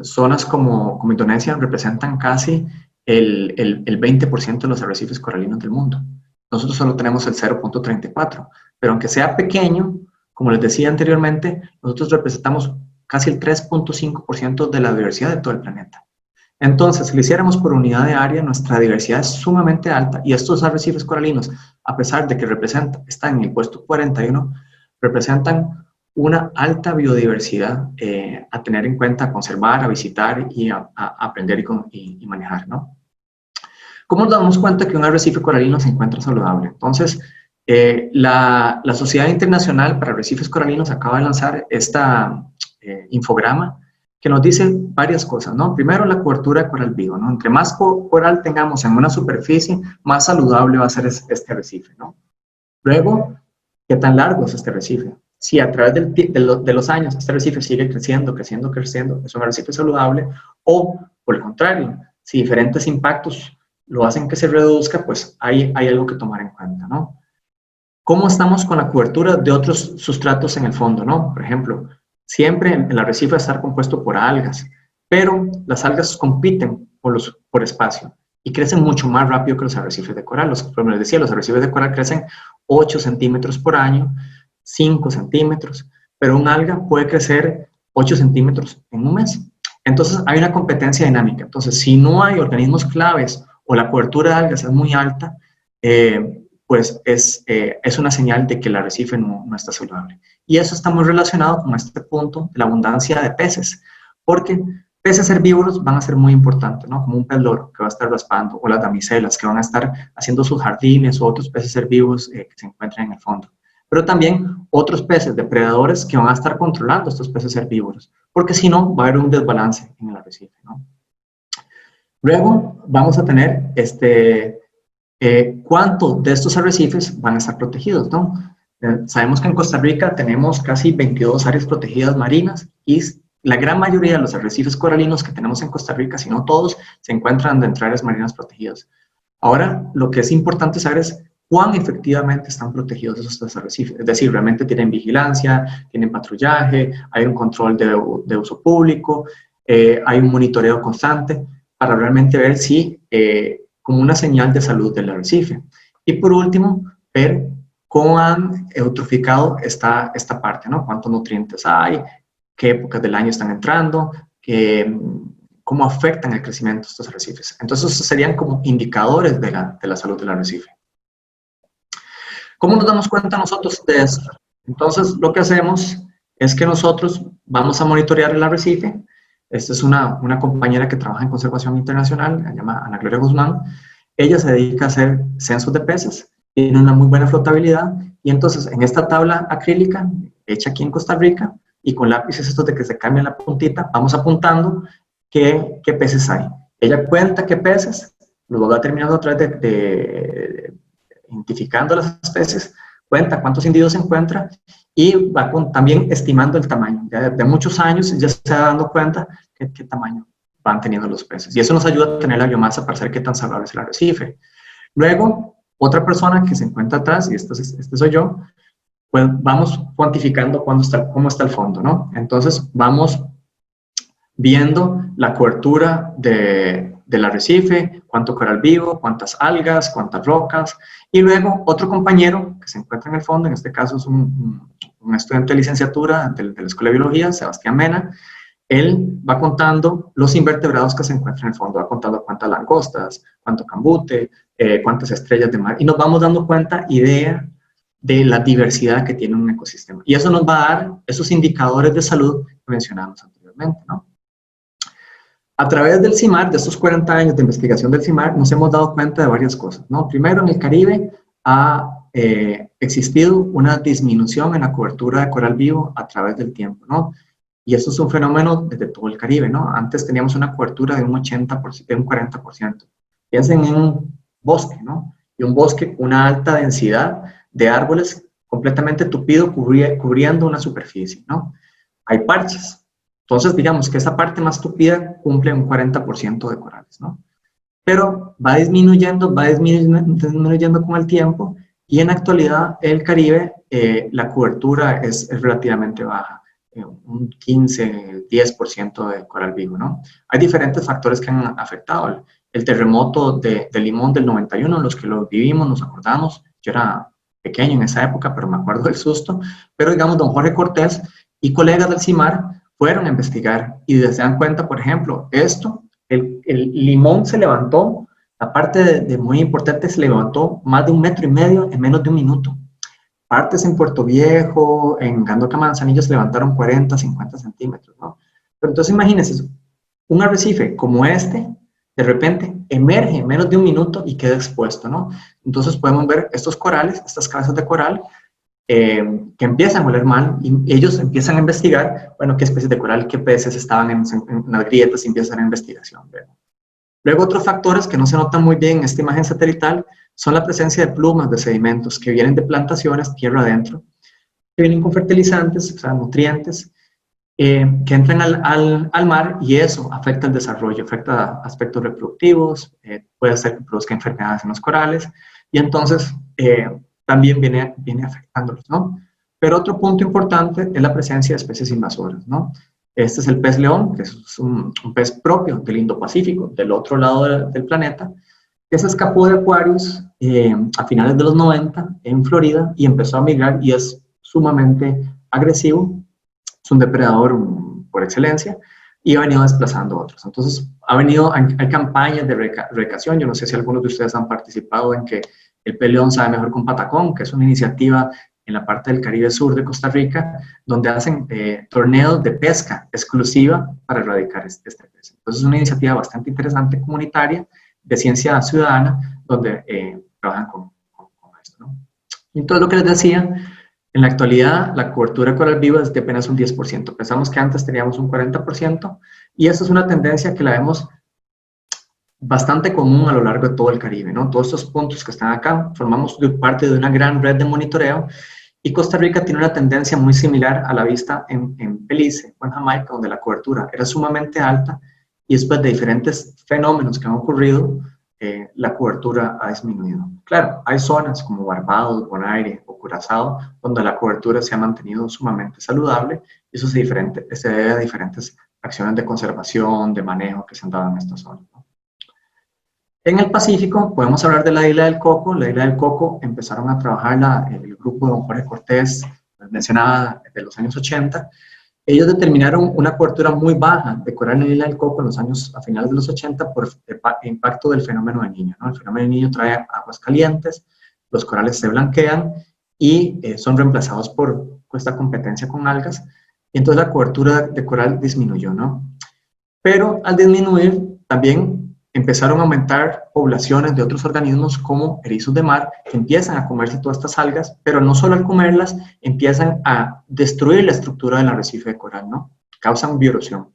zonas como Indonesia representan casi el 20% de los arrecifes coralinos del mundo. Nosotros solo tenemos el 0.34%, pero aunque sea pequeño, como les decía anteriormente, nosotros representamos casi el 3.5% de la diversidad de todo el planeta. Entonces, si lo hiciéramos por unidad de área, nuestra diversidad es sumamente alta y estos arrecifes coralinos, a pesar de que están en el puesto 41, representan una alta biodiversidad a tener en cuenta, a conservar, a visitar y a aprender y manejar, ¿no? ¿Cómo nos damos cuenta que un arrecife coralino se encuentra saludable? Entonces, la Sociedad Internacional para Arrecifes Coralinos acaba de lanzar esta infograma que nos dice varias cosas, ¿no? Primero, la cobertura de coral vivo, ¿no? Entre más coral tengamos en una superficie, más saludable va a ser este arrecife, ¿no? Luego, ¿qué tan largo es este arrecife? Si a través de los años este arrecife sigue creciendo, es un arrecife saludable, o por el contrario, si diferentes impactos lo hacen que se reduzca, pues hay algo que tomar en cuenta, ¿no? ¿Cómo estamos con la cobertura de otros sustratos en el fondo, ¿no? Por ejemplo, siempre el arrecife va a estar compuesto por algas, pero las algas compiten por espacio y crecen mucho más rápido que los arrecifes de coral. Como les decía, los arrecifes de coral crecen 8 centímetros por año, 5 centímetros, pero un alga puede crecer 8 centímetros en un mes. Entonces hay una competencia dinámica. Entonces, si no hay organismos claves o la cobertura de algas es muy alta, pues es una señal de que el arrecife no está saludable. Y eso está muy relacionado con este punto de la abundancia de peces, porque peces herbívoros van a ser muy importantes, ¿no? Como un pez loro que va a estar raspando, o las damiselas que van a estar haciendo sus jardines, o otros peces herbívoros que se encuentran en el fondo. Pero también otros peces depredadores que van a estar controlando estos peces herbívoros, porque si no, va a haber un desbalance en el arrecife, ¿no? Luego vamos a tener cuánto de estos arrecifes van a estar protegidos, ¿no? Sabemos que en Costa Rica tenemos casi 22 áreas protegidas marinas y la gran mayoría de los arrecifes coralinos que tenemos en Costa Rica, si no todos, se encuentran dentro de áreas marinas protegidas. Ahora, lo que es importante saber es cuán efectivamente están protegidos esos arrecifes. Es decir, realmente tienen vigilancia, tienen patrullaje, hay un control de uso público, hay un monitoreo constante. para realmente ver si, como una señal de salud del arrecife. Y por último, ver cómo han eutroficado esta parte, ¿no? Cuántos nutrientes hay, qué épocas del año están entrando, cómo afectan el crecimiento de estos arrecifes. Entonces, serían como indicadores de la salud del arrecife. ¿Cómo nos damos cuenta nosotros de esto? Entonces, lo que hacemos es que nosotros vamos a monitorear el arrecife. Esta es una compañera que trabaja en conservación internacional, se llama Ana Gloria Guzmán. Ella se dedica a hacer censos de peces, tiene una muy buena flotabilidad, y entonces en esta tabla acrílica, hecha aquí en Costa Rica, y con lápices estos de que se cambia la puntita, vamos apuntando qué peces hay. Ella cuenta qué peces, luego va terminando a través de identificando las especies, cuenta cuántos individuos se encuentra y va también estimando el tamaño. Ya de muchos años ya se va dando cuenta qué tamaño van teniendo los peces. Y eso nos ayuda a tener la biomasa para saber qué tan saludable es el arrecife. Luego, otra persona que se encuentra atrás, y este soy yo, pues vamos cuantificando cómo está el fondo, ¿no? Entonces, vamos viendo la cobertura del arrecife, cuánto coral vivo, cuántas algas, cuántas rocas, y luego otro compañero que se encuentra en el fondo, en este caso es un estudiante de licenciatura de la Escuela de Biología, Sebastián Mena. Él va contando los invertebrados que se encuentran en el fondo, va contando cuántas langostas, cuánto cambute, cuántas estrellas de mar, y nos vamos dando idea de la diversidad que tiene un ecosistema. Y eso nos va a dar esos indicadores de salud que mencionamos anteriormente, ¿no? A través del CIMAR, de estos 40 años de investigación del CIMAR, nos hemos dado cuenta de varias cosas, ¿no? Primero, en el Caribe ha existido una disminución en la cobertura de coral vivo a través del tiempo, ¿no? Y eso es un fenómeno desde todo el Caribe, ¿no? Antes teníamos una cobertura de un 80%, de un 40%. Piensen en un bosque, ¿no? Y un bosque, una alta densidad de árboles completamente tupido cubriendo una superficie, ¿no? Hay parches. Entonces, digamos que esa parte más tupida cumple un 40% de corales, ¿no? Pero va disminuyendo con el tiempo, y en la actualidad el Caribe, la cobertura es relativamente baja, un 15, 10% de coral vivo, ¿no? Hay diferentes factores que han afectado. El terremoto de Limón del 91, los que lo vivimos, nos acordamos, yo era pequeño en esa época, pero me acuerdo del susto, pero digamos, don Jorge Cortés y colegas del CIMAR fueron a investigar y se dan cuenta, por ejemplo, el Limón se levantó, la parte muy importante se levantó más de 1,5 metros en menos de un minuto. Partes en Puerto Viejo, en Gandoca Manzanillo se levantaron 40, 50 centímetros, ¿no? Pero entonces imagínense, un arrecife como este, de repente emerge en menos de un minuto y queda expuesto, ¿no? Entonces podemos ver estos corales, estas cabezas de coral, que empiezan a oler mal, y ellos empiezan a investigar, bueno, qué especies de coral, qué peces estaban en las grietas, y empiezan a investigación, ¿verdad? Luego, otros factores que no se notan muy bien en esta imagen satelital son la presencia de plumas de sedimentos que vienen de plantaciones tierra adentro, que vienen con fertilizantes, o sea, nutrientes, que entran al mar, y eso afecta el desarrollo, afecta aspectos reproductivos, puede hacer que produzca enfermedades en los corales, y entonces también viene afectándolos, ¿no? Pero otro punto importante es la presencia de especies invasoras, ¿no? Este es el pez león, que es un pez propio del Indo-Pacífico, del otro lado del planeta, que se escapó de Aquarius a finales de los 90 en Florida y empezó a migrar, y es sumamente agresivo, es un depredador por excelencia, y ha venido desplazando a otros. Entonces, hay campañas de recación. Yo no sé si algunos de ustedes han participado en que el pez león sabe mejor con patacón, que es una iniciativa en la parte del Caribe Sur de Costa Rica, donde hacen torneos de pesca exclusiva para erradicar este pez. Entonces, es una iniciativa bastante interesante, comunitaria, de ciencia ciudadana, donde trabajan con esto, ¿no? Y entonces, lo que les decía, en la actualidad, la cobertura de coral viva es de apenas un 10%. Pensamos que antes teníamos un 40%, y esa es una tendencia que la vemos bastante común a lo largo de todo el Caribe, ¿no? Todos estos puntos que están acá formamos parte de una gran red de monitoreo, y Costa Rica tiene una tendencia muy similar a la vista en Belice o en Jamaica, donde la cobertura era sumamente alta, y después de diferentes fenómenos que han ocurrido, la cobertura ha disminuido. Claro, hay zonas como Barbados, Bonaire o Curazao, donde la cobertura se ha mantenido sumamente saludable, y eso se debe a diferentes acciones de conservación, de manejo que se han dado en estas zonas, ¿no? En el Pacífico podemos hablar de la isla del Coco. La isla del Coco empezaron a trabajarla el grupo de don Jorge Cortés, mencionaba, de los años 80. Ellos determinaron una cobertura muy baja de coral en la isla del Coco en los años, a finales de los 80 por el impacto del fenómeno de Niño, ¿no? El fenómeno de Niño trae aguas calientes, los corales se blanquean y son reemplazados por esta competencia con algas, y entonces la cobertura de coral disminuyó, ¿no? Pero al disminuir también empezaron a aumentar poblaciones de otros organismos como erizos de mar que empiezan a comerse todas estas algas, pero no solo al comerlas, empiezan a destruir la estructura del arrecife de coral, ¿no? Causan bioerosión.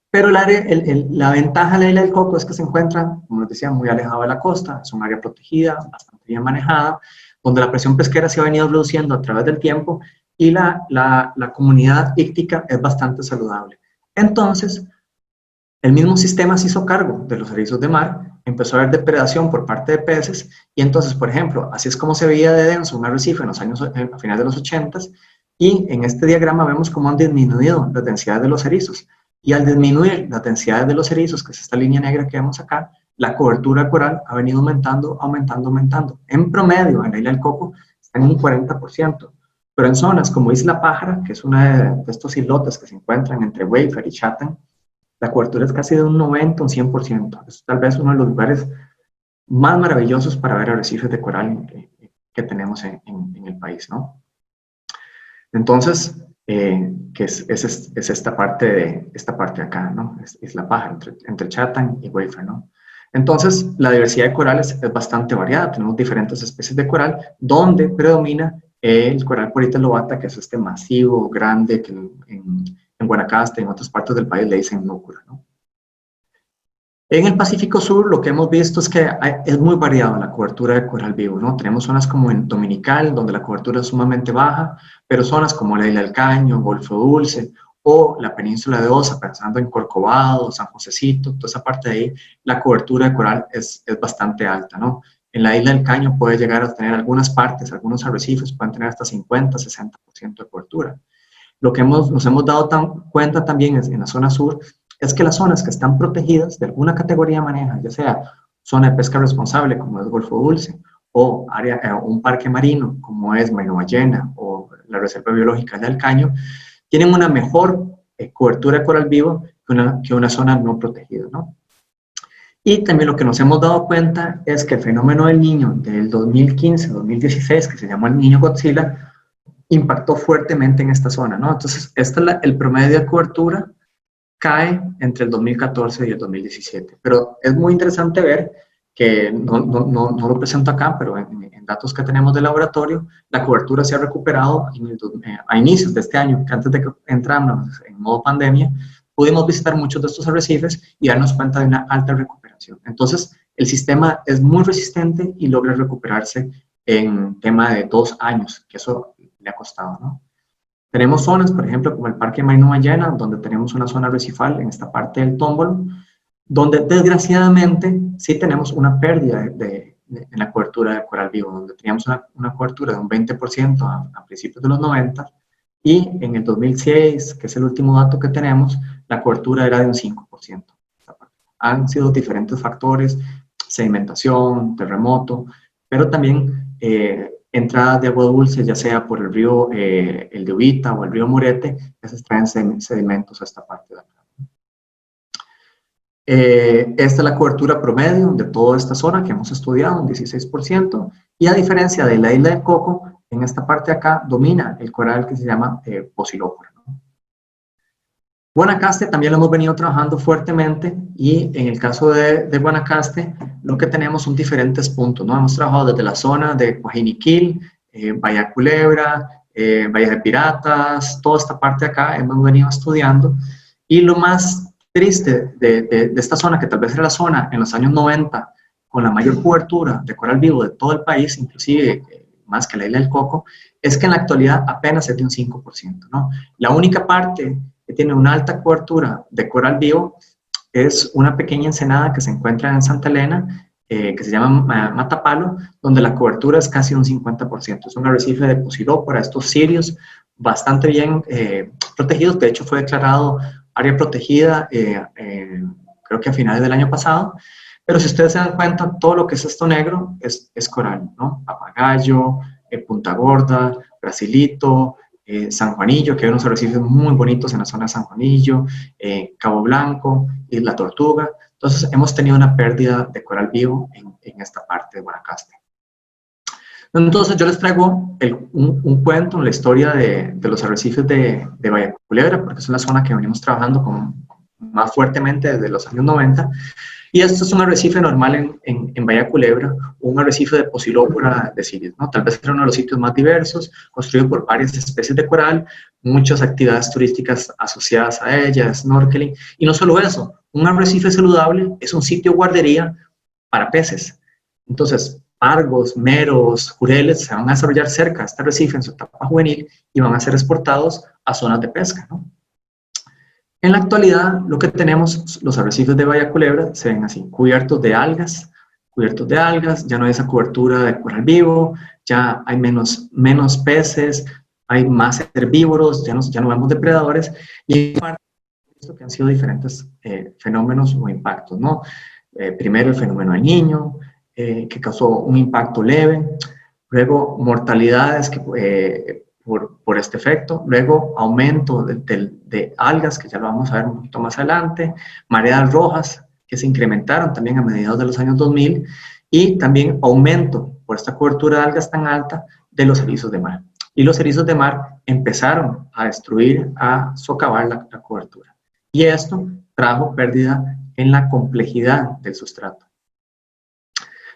Pero la ventaja de la isla del Coco es que se encuentra, como les decía, muy alejado de la costa, es un área protegida, bastante bien manejada, donde la presión pesquera se ha venido reduciendo a través del tiempo y la comunidad íctica es bastante saludable. Entonces, el mismo sistema se hizo cargo de los erizos de mar, empezó a haber depredación por parte de peces, y entonces, por ejemplo, así es como se veía de denso un arrecife en los años, a finales de los 80, y en este diagrama vemos cómo han disminuido las densidades de los erizos, y al disminuir las densidades de los erizos, que es esta línea negra que vemos acá, la cobertura coral ha venido aumentando, aumentando, aumentando. En promedio, en la isla del Coco, está en un 40%, pero en zonas como Isla Pájara, que es una de estos islotes que se encuentran entre Wayfair y Chatham, la cobertura es casi de un 90, un 100%. Es tal vez uno de los lugares más maravillosos para ver arrecifes de coral que tenemos en el país, ¿no? Entonces, que es esta parte de acá, ¿no? Es la Pájara, entre Chatham y Wayfair, ¿no? Entonces, la diversidad de corales es bastante variada. Tenemos diferentes especies de coral, donde predomina el coral Porita lobata, que es este masivo, grande, que en Guanacaste, en otras partes del país le dicen núcula, ¿no? En el Pacífico Sur lo que hemos visto es que es muy variada la cobertura de coral vivo, ¿no? Tenemos zonas como en Dominical, donde la cobertura es sumamente baja, pero zonas como la Isla del Caño, Golfo Dulce, o la península de Osa, pensando en Corcovado, San Josecito, toda esa parte de ahí, la cobertura de coral es bastante alta, ¿no? En la Isla del Caño puede llegar a tener algunas partes, algunos arrecifes pueden tener hasta 50, 60% de cobertura. Lo que nos hemos dado cuenta también en la zona sur es que las zonas que están protegidas de alguna categoría maneja, ya sea zona de pesca responsable como es Golfo Dulce, o un parque marino como es Maino Ballena o la Reserva Biológica del Caño, tienen una mejor cobertura de coral vivo que una zona no protegida, ¿no? Y también lo que nos hemos dado cuenta es que el fenómeno del Niño del 2015-2016, que se llamó el Niño Godzilla, impactó fuertemente en esta zona, ¿no? Entonces, el promedio de cobertura cae entre el 2014 y el 2017. Pero es muy interesante ver que no lo presento acá, pero en datos que tenemos del laboratorio, la cobertura se ha recuperado a inicios de este año, que antes de que entramos en modo pandemia, pudimos visitar muchos de estos arrecifes y darnos cuenta de una alta recuperación. Entonces, el sistema es muy resistente y logra recuperarse en tema de 2 años, que eso le ha costado, ¿no? Tenemos zonas, por ejemplo, como el Parque Maino Ballena, donde tenemos una zona arrecifal en esta parte del Tómbolo, donde desgraciadamente sí tenemos una pérdida en la cobertura de coral vivo, donde teníamos una cobertura de un 20% a principios de los 90, y en el 2006, que es el último dato que tenemos, la cobertura era de un 5%. Han sido diferentes factores, sedimentación, terremoto, pero también entradas de agua dulce, ya sea por el río el de Ubita o el río Morete, que se extraen sedimentos a esta parte de acá. Esta es la cobertura promedio de toda esta zona que hemos estudiado, un 16%, y a diferencia de la isla de Coco, en esta parte de acá domina el coral que se llama Posilópora, ¿no? Guanacaste también lo hemos venido trabajando fuertemente, y en el caso de Guanacaste lo que tenemos son diferentes puntos, ¿no? Hemos trabajado desde la zona de Coajiniquil, Bahía Culebra, Bahía de Piratas, toda esta parte de acá hemos venido estudiando, y lo más triste de esta zona, que tal vez era la zona en los años 90 con la mayor cobertura de coral vivo de todo el país, inclusive más que la isla del Coco, es que en la actualidad apenas es de un 5%, ¿no? La única parte que tiene una alta cobertura de coral vivo es una pequeña ensenada que se encuentra en Santa Elena, que se llama Matapalo, donde la cobertura es casi un 50%. Es un arrecife de Posilópora, estos cirios bastante bien protegidos. De hecho, fue declarado área protegida, creo que a finales del año pasado, Pero si ustedes se dan cuenta, todo lo que es esto negro es coral, ¿no? Papagayo, Punta Gorda, Brasilito, San Juanillo, que hay unos arrecifes muy bonitos en la zona de San Juanillo, Cabo Blanco, Isla Tortuga. Entonces, hemos tenido una pérdida de coral vivo en esta parte de Guanacaste. Entonces, yo les traigo un cuento, la historia de los arrecifes de Bahía Culebra, porque es una zona que venimos trabajando más fuertemente desde los años 90. Y esto es un arrecife normal en Bahía Culebra, un arrecife de Posilopora deciduis, ¿no? Tal vez era uno de los sitios más diversos, construido por varias especies de coral, muchas actividades turísticas asociadas a ella, snorkeling, y no solo eso, un arrecife saludable es un sitio guardería para peces. Entonces, pargos, meros, jureles se van a desarrollar cerca de este arrecife en su etapa juvenil y van a ser exportados a zonas de pesca, ¿no? En la actualidad, lo que tenemos, los arrecifes de Bahía Culebra se ven así, cubiertos de algas, ya no hay esa cobertura de coral vivo, ya hay menos peces, hay más herbívoros, ya no vemos depredadores, y en parte esto que han sido diferentes fenómenos o impactos, ¿no? Primero el fenómeno del Niño, que causó un impacto leve, luego mortalidades que por este efecto, luego aumento de algas, que ya lo vamos a ver un poquito más adelante, mareas rojas, que se incrementaron también a mediados de los años 2000, y también aumento por esta cobertura de algas tan alta de los erizos de mar. Y los erizos de mar empezaron a destruir, a socavar la cobertura. Y esto trajo pérdida en la complejidad del sustrato.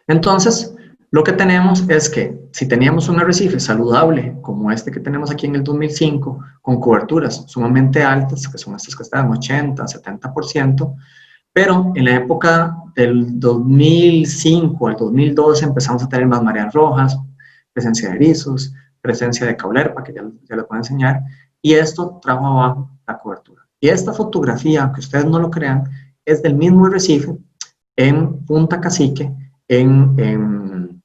Entonces, lo que tenemos es que si teníamos un arrecife saludable como este que tenemos aquí en el 2005, con coberturas sumamente altas, que son estas que están en 80, 70%, pero en la época del 2005 al 2012 empezamos a tener más mareas rojas, presencia de erizos, presencia de caulerpa, que ya les voy a enseñar, y esto trajo abajo la cobertura. Y esta fotografía, aunque ustedes no lo crean, es del mismo arrecife en Punta Cacique, en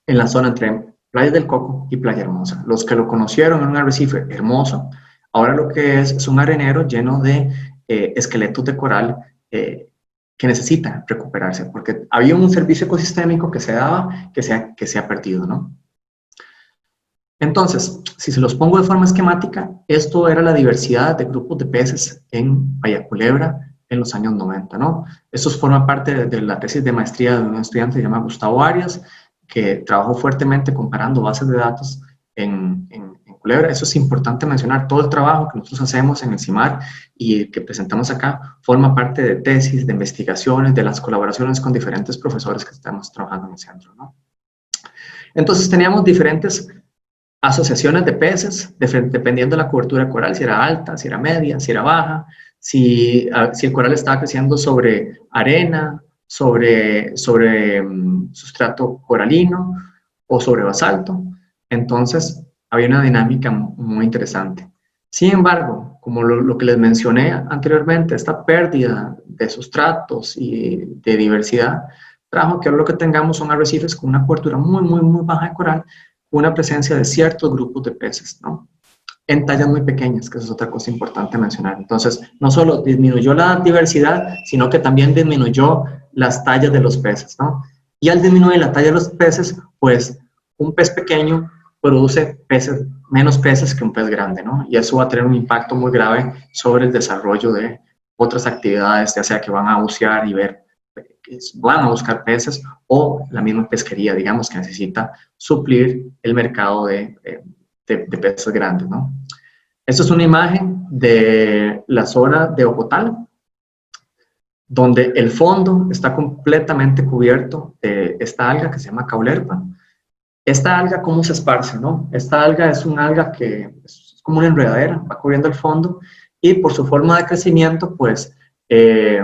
la zona entre Playa del Coco y Playa Hermosa. Los que lo conocieron en un arrecife hermoso, ahora lo que es un arenero lleno de esqueletos de coral que necesitan recuperarse, porque había un servicio ecosistémico que se daba, que se ha perdido, ¿no? Entonces, si se los pongo de forma esquemática, esto era la diversidad de grupos de peces en Bahía Culebra en los años 90, ¿no? Esto forma parte de la tesis de maestría de un estudiante que se llama Gustavo Arias, que trabajó fuertemente comparando bases de datos en Culebra. Eso es importante mencionar. Todo el trabajo que nosotros hacemos en el CIMAR y que presentamos acá forma parte de tesis, de investigaciones, de las colaboraciones con diferentes profesores que estamos trabajando en el centro, ¿no? Entonces teníamos diferentes asociaciones de peces, dependiendo de la cobertura coral, si era alta, si era media, si era baja, si el coral estaba creciendo sobre arena, sobre sustrato coralino o sobre basalto. Entonces había una dinámica muy interesante. Sin embargo, como lo que les mencioné anteriormente, esta pérdida de sustratos y de diversidad trajo que ahora lo que tengamos son arrecifes con una cobertura muy baja de coral, una presencia de ciertos grupos de peces, ¿no? En tallas muy pequeñas, que eso es otra cosa importante mencionar. Entonces, no solo disminuyó la diversidad, sino que también disminuyó las tallas de los peces, ¿no? Y al disminuir la talla de los peces, pues un pez pequeño produce menos peces que un pez grande, ¿no? Y eso va a tener un impacto muy grave sobre el desarrollo de otras actividades, ya sea que van a bucear y van a buscar peces, o la misma pesquería, digamos, que necesita suplir el mercado de peces grandes, ¿no? Esta es una imagen de la zona de Ocotal, donde el fondo está completamente cubierto de esta alga que se llama caulerpa. Esta alga, ¿cómo se esparce, no? Esta alga es una alga que es como una enredadera, va cubriendo el fondo, y por su forma de crecimiento, pues, es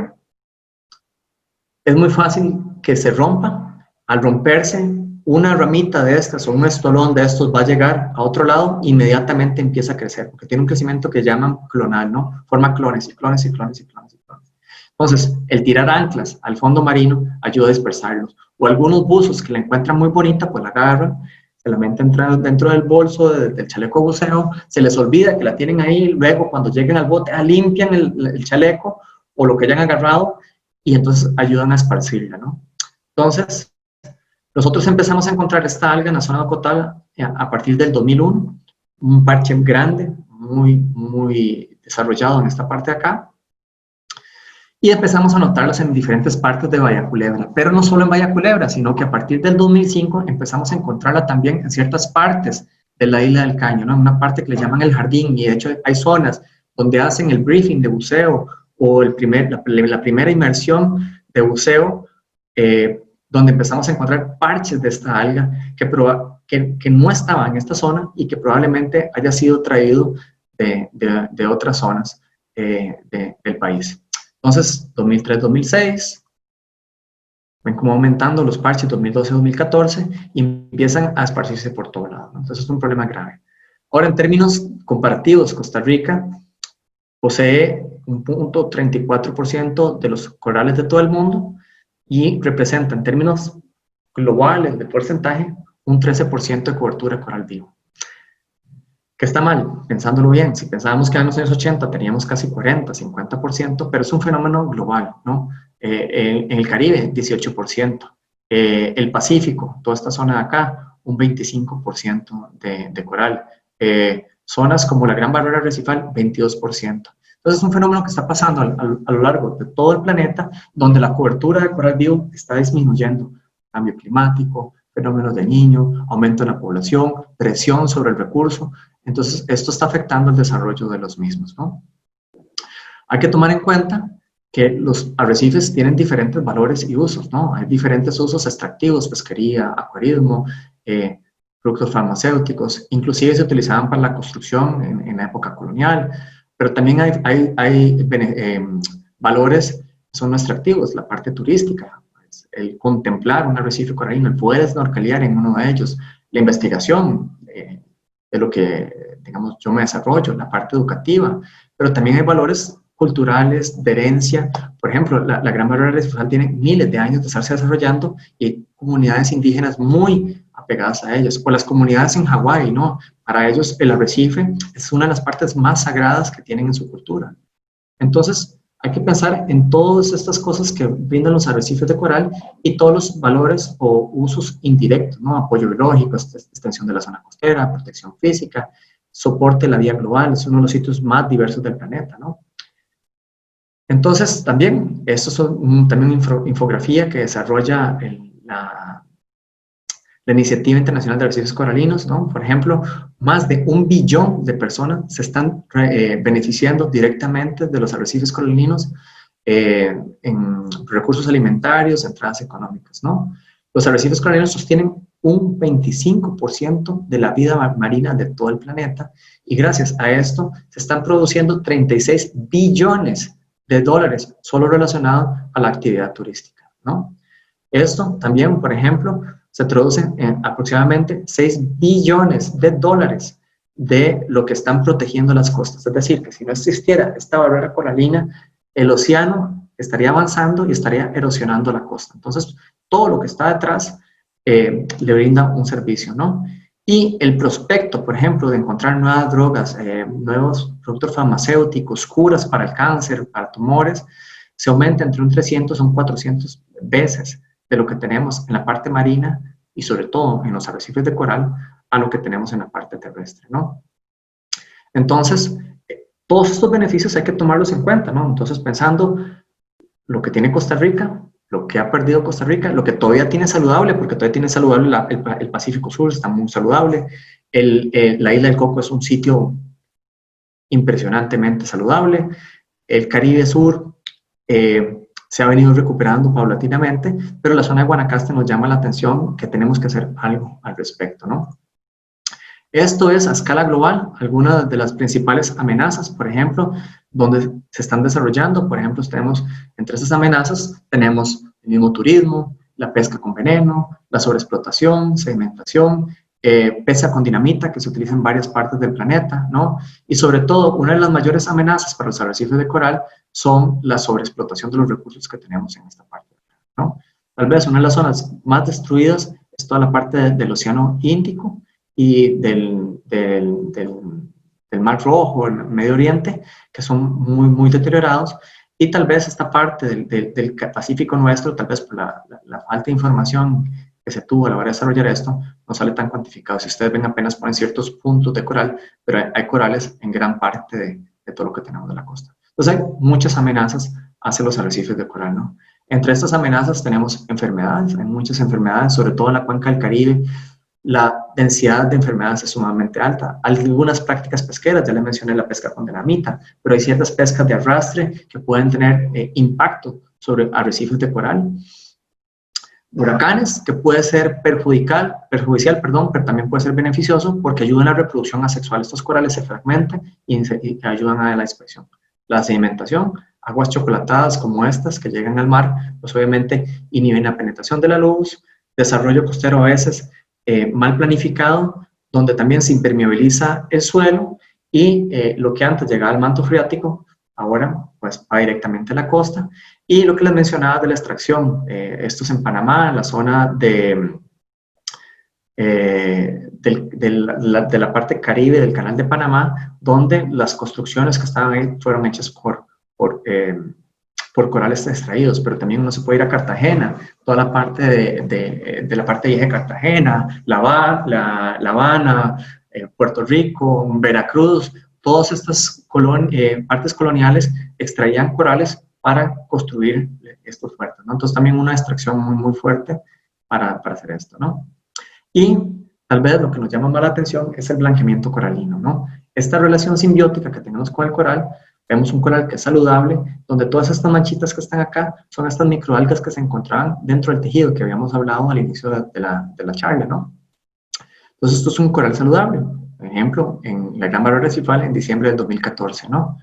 muy fácil que se rompa. Al romperse, una ramita de estas o un estolón de estos va a llegar a otro lado e inmediatamente empieza a crecer, porque tiene un crecimiento que llaman clonal, ¿no? Forma clones y clones y clones y clones y clones. Entonces, el tirar anclas al fondo marino ayuda a dispersarlos. O algunos buzos que la encuentran muy bonita, pues la agarran, se la meten dentro del bolso del chaleco de buceo, se les olvida que la tienen ahí, luego cuando lleguen al bote, limpian el chaleco o lo que hayan agarrado y entonces ayudan a esparcirla, ¿no? Entonces, nosotros empezamos a encontrar esta alga en la zona de Ocotal a partir del 2001, un parche grande, muy desarrollado en esta parte de acá, y empezamos a notarlas en diferentes partes de Bahía Culebra, pero no solo en Bahía Culebra, sino que a partir del 2005 empezamos a encontrarla también en ciertas partes de la isla del Caño, ¿no? Una parte que le llaman el jardín, y de hecho hay zonas donde hacen el briefing de buceo o la primera inmersión de buceo, donde empezamos a encontrar parches de esta alga que no estaba en esta zona y que probablemente haya sido traído de otras zonas del país. Entonces, 2003-2006, ven cómo aumentando los parches 2012-2014 y empiezan a esparcirse por todo lado, ¿no? Entonces es un problema grave. Ahora, en términos comparativos, Costa Rica posee un 34% de los corales de todo el mundo y representa en términos globales de porcentaje un 13% de cobertura de coral vivo. ¿Qué está mal? Pensándolo bien, si pensábamos que en los años 80 teníamos casi 40, 50%, pero es un fenómeno global, ¿no? En el Caribe, 18%. El Pacífico, toda esta zona de acá, un 25% de coral. Zonas como la Gran Barrera Arrecifal, 22%. Entonces es un fenómeno que está pasando a lo largo de todo el planeta, donde la cobertura de coral vivo está disminuyendo. Cambio climático, fenómenos del Niño, aumento de la población, presión sobre el recurso. Entonces, esto está afectando el desarrollo de los mismos, ¿no? Hay que tomar en cuenta que los arrecifes tienen diferentes valores y usos, ¿no? Hay diferentes usos extractivos, pesquería, acuarismo, productos farmacéuticos, inclusive se utilizaban para la construcción en la época colonial, pero también hay valores que son no extractivos, la parte turística, el contemplar un arrecife coralino, el poder snorkelear en uno de ellos, la investigación de lo que, digamos, yo me desarrollo, la parte educativa, pero también hay valores culturales, de herencia. Por ejemplo, la Gran Barrera Arrecifal tiene miles de años de estarse desarrollando y hay comunidades indígenas muy apegadas a ellos, o las comunidades en Hawái, ¿no? Para ellos el arrecife es una de las partes más sagradas que tienen en su cultura. Entonces, hay que pensar en todas estas cosas que brindan los arrecifes de coral y todos los valores o usos indirectos, ¿no? Apoyo biológico, extensión de la zona costera, protección física, soporte de la vida global, es uno de los sitios más diversos del planeta, ¿no? Entonces, también, esto es también una infografía que desarrolla la Iniciativa Internacional de Arrecifes Coralinos, ¿no? Por ejemplo, más de 1 billón de personas se están beneficiando directamente de los arrecifes coralinos en recursos alimentarios, entradas económicas, ¿no? Los arrecifes coralinos sostienen un 25% de la vida marina de todo el planeta y gracias a esto se están produciendo 36 billones de dólares solo relacionado a la actividad turística, ¿no? Esto también, por ejemplo, se traducen en aproximadamente 6 billones de dólares de lo que están protegiendo las costas. Es decir, que si no existiera esta barrera coralina, el océano estaría avanzando y estaría erosionando la costa. Entonces, todo lo que está detrás le brinda un servicio, ¿no? Y el prospecto, por ejemplo, de encontrar nuevas drogas, nuevos productos farmacéuticos, curas para el cáncer, para tumores, se aumenta entre un 300 a un 400 veces de lo que tenemos en la parte marina y sobre todo en los arrecifes de coral a lo que tenemos en la parte terrestre, ¿no? Entonces, todos estos beneficios hay que tomarlos en cuenta, ¿no? Entonces, pensando lo que tiene Costa Rica, lo que ha perdido Costa Rica, lo que todavía tiene saludable, porque todavía tiene saludable el Pacífico Sur, está muy saludable, la Isla del Coco es un sitio impresionantemente saludable, el Caribe Sur, se ha venido recuperando paulatinamente, pero la zona de Guanacaste nos llama la atención que tenemos que hacer algo al respecto, ¿no? Esto es a escala global, algunas de las principales amenazas, por ejemplo, donde se están desarrollando, por ejemplo, tenemos entre esas amenazas, tenemos el mismo turismo, la pesca con veneno, la sobreexplotación, sedimentación, pesca con dinamita que se utiliza en varias partes del planeta, ¿no? Y sobre todo, una de las mayores amenazas para los arrecifes de coral son la sobreexplotación de los recursos que tenemos en esta parte, ¿no? Tal vez una de las zonas más destruidas es toda la parte del Océano Índico y del Mar Rojo, el Medio Oriente, que son muy deteriorados, Y tal vez esta parte del Pacífico nuestro, tal vez por la falta de información que se tuvo a la hora de desarrollar esto, no sale tan cuantificado. Si ustedes ven, apenas ponen ciertos puntos de coral, pero hay corales en gran parte de todo lo que tenemos de la costa. Entonces hay muchas amenazas hacia los arrecifes de coral, ¿no? Entre estas amenazas tenemos enfermedades, hay muchas enfermedades, sobre todo en la cuenca del Caribe. La densidad de enfermedades es sumamente alta. Hay algunas prácticas pesqueras, ya les mencioné la pesca con dinamita, pero hay ciertas pescas de arrastre que pueden tener impacto sobre arrecifes de coral. Huracanes, que puede ser perjudicial, pero también puede ser beneficioso porque ayudan a la reproducción asexual. Estos corales se fragmentan y ayudan a la inspección. La sedimentación, aguas chocolatadas como estas que llegan al mar, pues obviamente inhiben la penetración de la luz. Desarrollo costero a veces mal planificado, donde también se impermeabiliza el suelo y lo que antes llegaba al manto freático, ahora pues va directamente a la costa. Y lo que les mencionaba de la extracción, esto es en Panamá, en la zona de la parte caribe del canal de Panamá, donde las construcciones que estaban ahí fueron hechas por corales extraídos, pero también uno se puede ir a Cartagena, toda la parte de la parte vieja de Cartagena, La Habana, Puerto Rico, Veracruz, todas estas partes coloniales extraían corales para construir estos fuertes, ¿no? Entonces también una extracción muy, muy fuerte para hacer esto, ¿no? Y tal vez lo que nos llama más la atención es el blanqueamiento coralino, ¿no? Esta relación simbiótica que tenemos con el coral, vemos un coral que es saludable, donde todas estas manchitas que están acá son estas microalgas que se encontraban dentro del tejido que habíamos hablado al inicio de la charla, ¿no? Entonces esto es un coral saludable. Por ejemplo, en la Gran Barrera Arrecifal en diciembre del 2014, ¿no?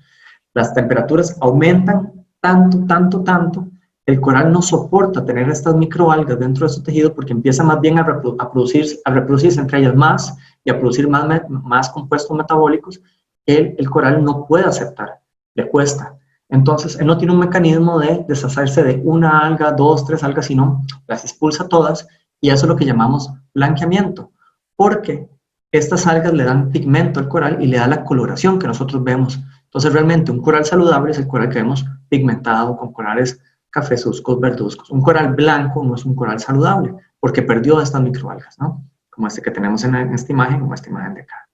Las temperaturas aumentan tanto, el coral no soporta tener estas microalgas dentro de su tejido porque empieza más bien a reproducirse entre ellas más y a producir más compuestos metabólicos que el coral no puede aceptar, le cuesta. Entonces, él no tiene un mecanismo de deshacerse de una alga, dos, tres algas, sino las expulsa todas y eso es lo que llamamos blanqueamiento, porque estas algas le dan pigmento al coral y le da la coloración que nosotros vemos. Entonces, realmente un coral saludable es el coral que vemos pigmentado con colores cafezuscos, verduzcos. Un coral blanco no es un coral saludable porque perdió estas microalgas, ¿no? Como este que tenemos en esta imagen, como esta imagen de acá.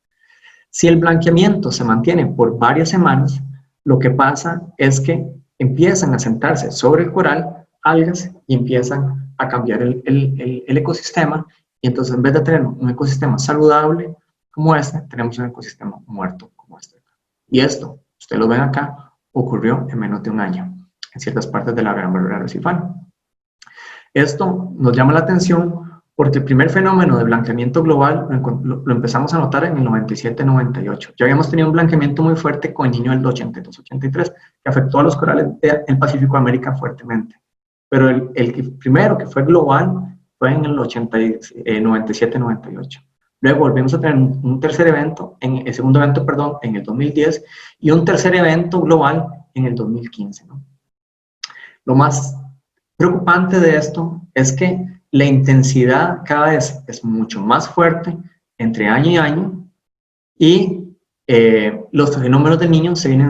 Si el blanqueamiento se mantiene por varias semanas, lo que pasa es que empiezan a sentarse sobre el coral algas y empiezan a cambiar el ecosistema y entonces en vez de tener un ecosistema saludable como este, tenemos un ecosistema muerto como este. Y esto, ustedes lo ven acá, ocurrió en menos de un año en ciertas partes de la Gran Barrera Arrecifal. Esto nos llama la atención porque el primer fenómeno de blanqueamiento global lo empezamos a notar en el 97-98. Ya habíamos tenido un blanqueamiento muy fuerte con el Niño del 82-83 que afectó a los corales del Pacífico de América fuertemente. Pero el primero que fue global fue en el 97-98. Luego volvimos a tener un tercer evento, el segundo evento, perdón, en el 2010 y un tercer evento global en el 2015, ¿no? Lo más preocupante de esto es que la intensidad cada vez es mucho más fuerte entre año y año y los fenómenos del Niño se vienen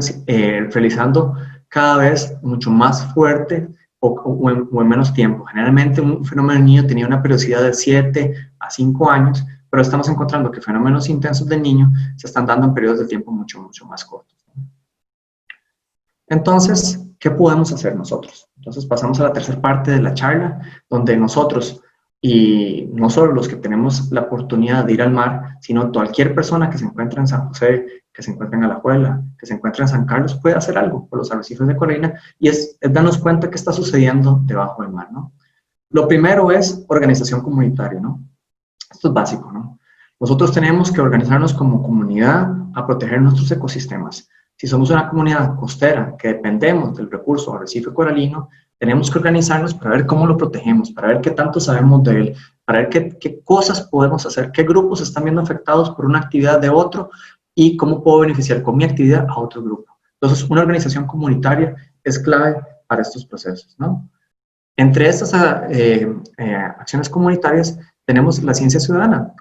realizando cada vez mucho más fuerte o en menos tiempo. Generalmente un fenómeno del Niño tenía una periodicidad de 7 a 5 años, pero estamos encontrando que fenómenos intensos del Niño se están dando en periodos de tiempo mucho más cortos. Entonces, ¿qué podemos hacer nosotros? Entonces pasamos a la tercera parte de la charla, donde nosotros, y no solo los que tenemos la oportunidad de ir al mar, sino cualquier persona que se encuentre en San José, que se encuentre en Alajuela, que se encuentre en San Carlos, puede hacer algo por los arrecifes de coralina, y es darnos cuenta qué está sucediendo debajo del mar, ¿no? Lo primero es organización comunitaria, ¿no? Esto es básico, ¿no? Nosotros tenemos que organizarnos como comunidad a proteger nuestros ecosistemas. Si somos una comunidad costera que dependemos del recurso arrecife coralino, tenemos que organizarnos para ver cómo lo protegemos, para ver qué tanto sabemos de él, para ver qué cosas podemos hacer, qué grupos están viendo afectados por una actividad de otro y cómo puedo beneficiar con mi actividad a otro grupo. Entonces, una organización comunitaria es clave para estos procesos, ¿no? Entre estas acciones comunitarias tenemos la ciencia ciudadana.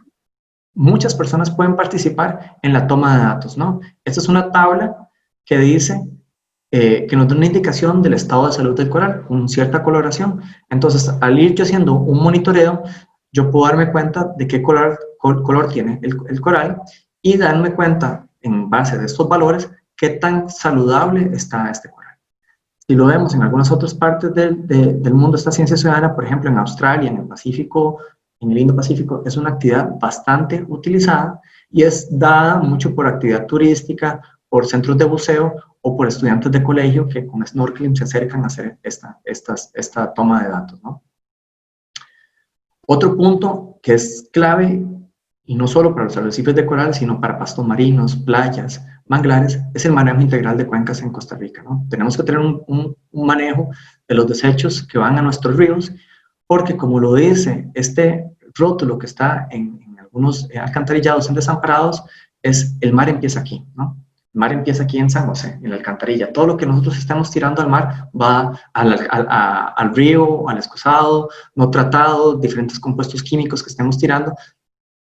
Muchas personas pueden participar en la toma de datos, ¿no? Esta es una tabla que dice que nos da una indicación del estado de salud del coral, con cierta coloración. Entonces, al ir yo haciendo un monitoreo, yo puedo darme cuenta de qué color tiene el coral y darme cuenta, en base de estos valores, qué tan saludable está este coral. Si lo vemos en algunas otras partes del mundo, esta ciencia ciudadana, por ejemplo, en Australia, en el Pacífico, en el Indo-Pacífico, es una actividad bastante utilizada y es dada mucho por actividad turística, por centros de buceo o por estudiantes de colegio que con snorkeling se acercan a hacer esta toma de datos, ¿no? Otro punto que es clave, y no solo para los arrecifes de coral, sino para pastos marinos, playas, manglares, es el manejo integral de cuencas en Costa Rica, ¿no? Tenemos que tener un manejo de los desechos que van a nuestros ríos, porque como lo dice este rótulo que está en algunos alcantarillados en desamparados, es el mar empieza aquí, ¿no? El mar empieza aquí en San José, en la alcantarilla. Todo lo que nosotros estamos tirando al mar va al río, al excusado, no tratado, diferentes compuestos químicos que estemos tirando,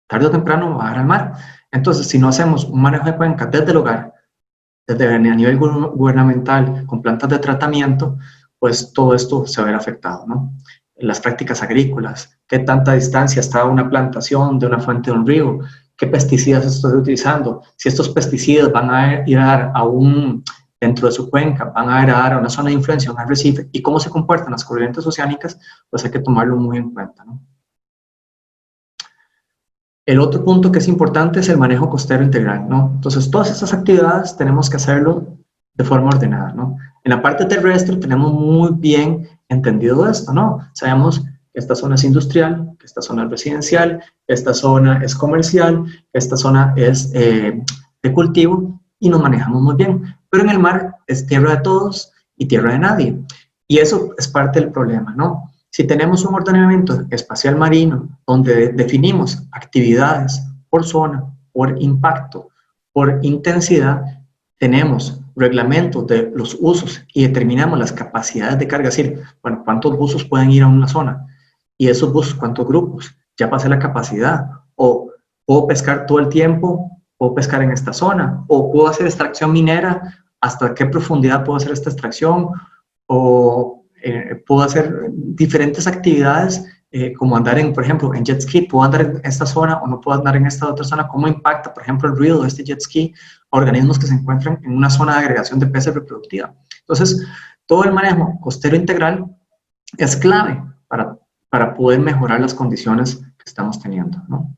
tarde o temprano va a ir al mar. Entonces, si no hacemos un manejo de cuenca desde el hogar, desde a nivel gubernamental, con plantas de tratamiento, pues todo esto se va a ver afectado, ¿no? Las prácticas agrícolas, qué tanta distancia está una plantación de una fuente de un río, qué pesticidas estoy utilizando, si estos pesticidas van a ir a dar dentro de su cuenca, van a ir a dar a una zona de influencia, un arrecife, y cómo se comportan las corrientes oceánicas, pues hay que tomarlo muy en cuenta, ¿no? El otro punto que es importante es el manejo costero integral, ¿no? Entonces, todas estas actividades tenemos que hacerlo de forma ordenada, ¿no? En la parte terrestre tenemos muy bien entendido esto, ¿no? Sabemos que esta zona es industrial, que esta zona es residencial, que esta zona es comercial, que esta zona es de cultivo y nos manejamos muy bien. Pero en el mar es tierra de todos y tierra de nadie. Y eso es parte del problema, ¿no? Si tenemos un ordenamiento espacial marino donde definimos actividades por zona, por impacto, por intensidad, tenemos reglamentos de los usos y determinamos las capacidades de carga, es decir, bueno, cuántos buzos pueden ir a una zona y esos buzos, cuántos grupos, ya pasé la capacidad, o puedo pescar todo el tiempo, puedo pescar en esta zona, o puedo hacer extracción minera, hasta qué profundidad puedo hacer esta extracción, o puedo hacer diferentes actividades como andar por ejemplo, en jet ski, puedo andar en esta zona o no puedo andar en esta otra zona, cómo impacta, por ejemplo, el ruido de este jet ski a organismos que se encuentran en una zona de agregación de peces reproductiva. Entonces, todo el manejo costero integral es clave para poder mejorar las condiciones que estamos teniendo, ¿no?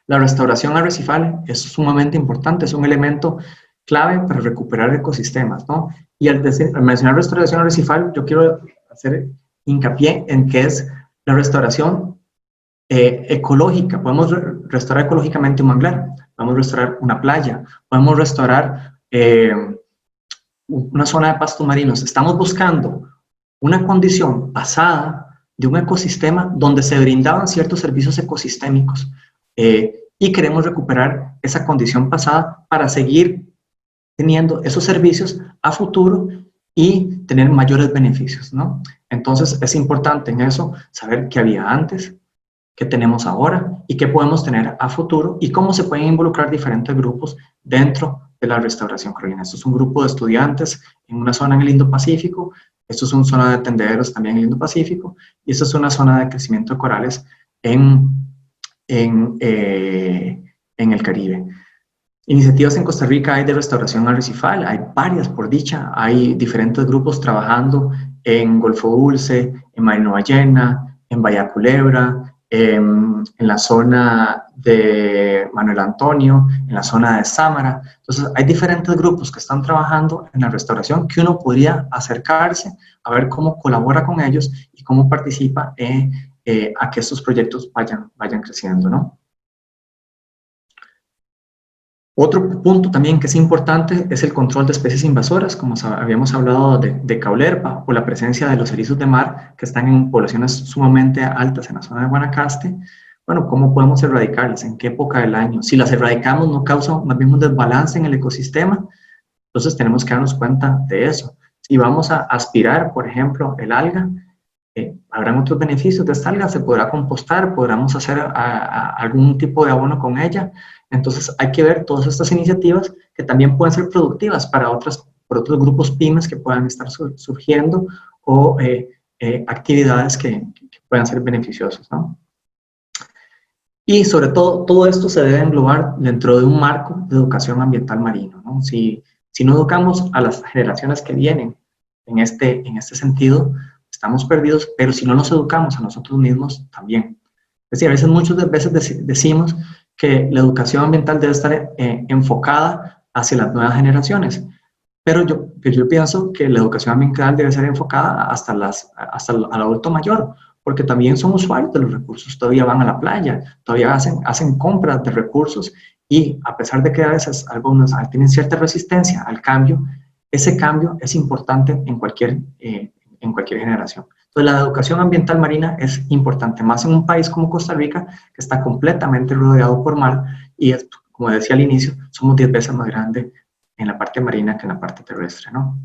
La restauración arrecifal es sumamente importante, es un elemento clave para recuperar ecosistemas, ¿no? Y al mencionar restauración arrecifal, yo quiero hacer hincapié en que es la restauración ecológica. Podemos restaurar ecológicamente un manglar, podemos restaurar una playa, podemos restaurar una zona de pastos marinos. Estamos buscando una condición pasada de un ecosistema donde se brindaban ciertos servicios ecosistémicos y queremos recuperar esa condición pasada para seguir teniendo esos servicios a futuro y tener mayores beneficios, ¿no? Entonces es importante en eso saber qué había antes, qué tenemos ahora y qué podemos tener a futuro y cómo se pueden involucrar diferentes grupos dentro de la restauración coralina. Esto es un grupo de estudiantes en una zona en el Indo-Pacífico, esto es una zona de tendederos también en el Indo-Pacífico y esto es una zona de crecimiento de corales en el Caribe. Iniciativas en Costa Rica hay de restauración arrecifal, hay varias por dicha, hay diferentes grupos trabajando en Golfo Dulce, en Marino Ballena, en Bahía Culebra, en la zona de Manuel Antonio, en la zona de Sámara. Entonces hay diferentes grupos que están trabajando en la restauración que uno podría acercarse a ver cómo colabora con ellos y cómo participa a que estos proyectos vayan creciendo, ¿no? Otro punto también que es importante es el control de especies invasoras, como habíamos hablado de caulerpa o la presencia de los erizos de mar que están en poblaciones sumamente altas en la zona de Guanacaste. Bueno, ¿cómo podemos erradicarlas? ¿En qué época del año? Si las erradicamos no causa más bien un desbalance en el ecosistema, entonces tenemos que darnos cuenta de eso. Si vamos a aspirar, por ejemplo, el alga, habrán otros beneficios de esta alga, se podrá compostar, podremos hacer algún tipo de abono con ella. Entonces hay que ver todas estas iniciativas que también pueden ser productivas para otras por otros grupos pymes que puedan estar surgiendo o actividades que puedan ser beneficiosas, ¿no? Y sobre todo, todo esto se debe englobar dentro de un marco de educación ambiental marino, ¿no? Si no educamos a las generaciones que vienen en este sentido, estamos perdidos, pero si no nos educamos a nosotros mismos, también. Es decir, a veces, muchas veces decimos que la educación ambiental debe estar enfocada hacia las nuevas generaciones, pero yo pienso que la educación ambiental debe ser enfocada hasta el adulto mayor, porque también son usuarios de los recursos, todavía van a la playa, todavía hacen compras de recursos, y a pesar de que a veces algunos tienen cierta resistencia al cambio, ese cambio es importante en cualquier generación. Entonces, la educación ambiental marina es importante, más en un país como Costa Rica, que está completamente rodeado por mar, y como decía al inicio, somos 10 veces más grandes en la parte marina que en la parte terrestre, ¿no?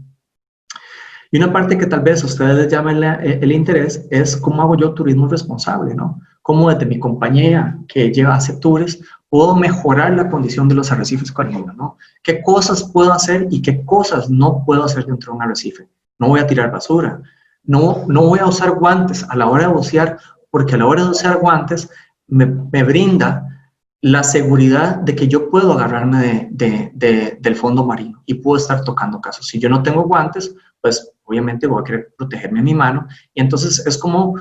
Y una parte que tal vez a ustedes les llame el interés es cómo hago yo turismo responsable, ¿no? Cómo desde mi compañía que hace tours puedo mejorar la condición de los arrecifes coralinos, ¿no? ¿Qué cosas puedo hacer y qué cosas no puedo hacer dentro de un arrecife? No voy a tirar basura, no voy a usar guantes a la hora de bucear, porque a la hora de usar guantes me brinda la seguridad de que yo puedo agarrarme del fondo marino y puedo estar tocando casos. Si yo no tengo guantes, pues obviamente voy a querer protegerme mi mano, y entonces es como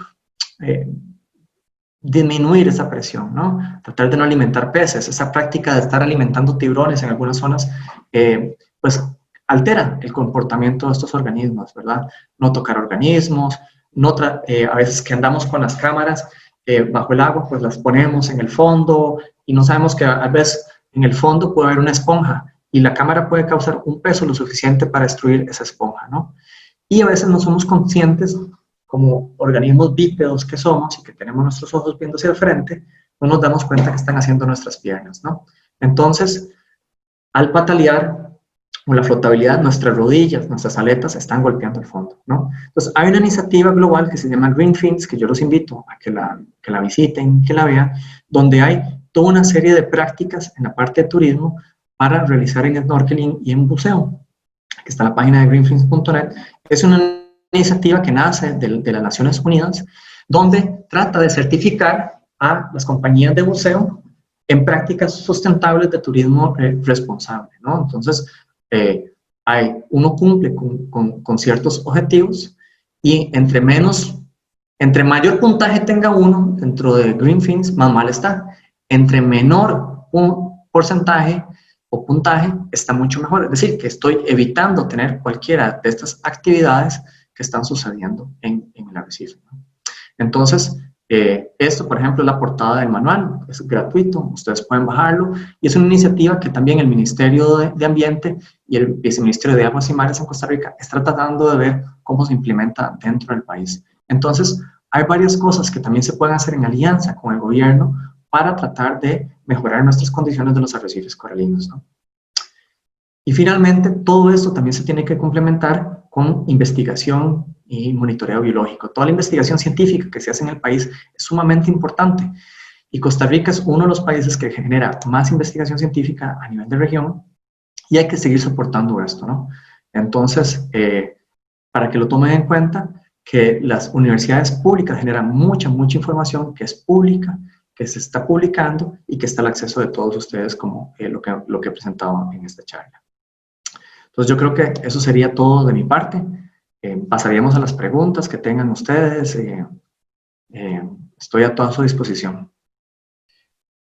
disminuir esa presión, ¿no? Tratar de no alimentar peces. Esa práctica de estar alimentando tiburones en algunas zonas, pues altera el comportamiento de estos organismos, ¿verdad? No tocar organismos, a veces que andamos con las cámaras bajo el agua, pues las ponemos en el fondo y no sabemos que a veces en el fondo puede haber una esponja y la cámara puede causar un peso lo suficiente para destruir esa esponja, ¿no? Y a veces no somos conscientes, como organismos bípedos que somos y que tenemos nuestros ojos viendo hacia el frente, no nos damos cuenta que están haciendo nuestras piernas, ¿no? Entonces, al patalear o la flotabilidad, nuestras rodillas, nuestras aletas están golpeando el fondo, ¿no? Entonces, hay una iniciativa global que se llama Greenfins, que yo los invito a que la visiten, que la vean, donde hay toda una serie de prácticas en la parte de turismo para realizar en snorkeling y en buceo. Aquí está la página de greenfins.net. Es una iniciativa que nace de las Naciones Unidas, donde trata de certificar a las compañías de buceo en prácticas sustentables de turismo responsable, ¿no? Entonces, uno cumple con ciertos objetivos, y entre mayor puntaje tenga uno dentro de Greenfins, más mal está. Entre menor un porcentaje o puntaje, está mucho mejor. Es decir, que estoy evitando tener cualquiera de estas actividades que están sucediendo en el arrecife, ¿no? Entonces, esto, por ejemplo, es la portada del manual, es gratuito, ustedes pueden bajarlo, y es una iniciativa que también el Ministerio de Ambiente y el Viceministerio de Aguas y Mares en Costa Rica está tratando de ver cómo se implementa dentro del país. Entonces, hay varias cosas que también se pueden hacer en alianza con el gobierno para tratar de mejorar nuestras condiciones de los arrecifes coralinos, ¿no? Y finalmente, todo esto también se tiene que complementar con investigación y monitoreo biológico. Toda la investigación científica que se hace en el país es sumamente importante, y Costa Rica es uno de los países que genera más investigación científica a nivel de región, y hay que seguir soportando esto, ¿no? Entonces, para que lo tomen en cuenta, que las universidades públicas generan mucha información que es pública, que se está publicando y que está al acceso de todos ustedes, como lo que he presentado en esta charla. Entonces, yo creo que eso sería todo de mi parte. Pasaríamos a las preguntas que tengan ustedes. Estoy a toda su disposición.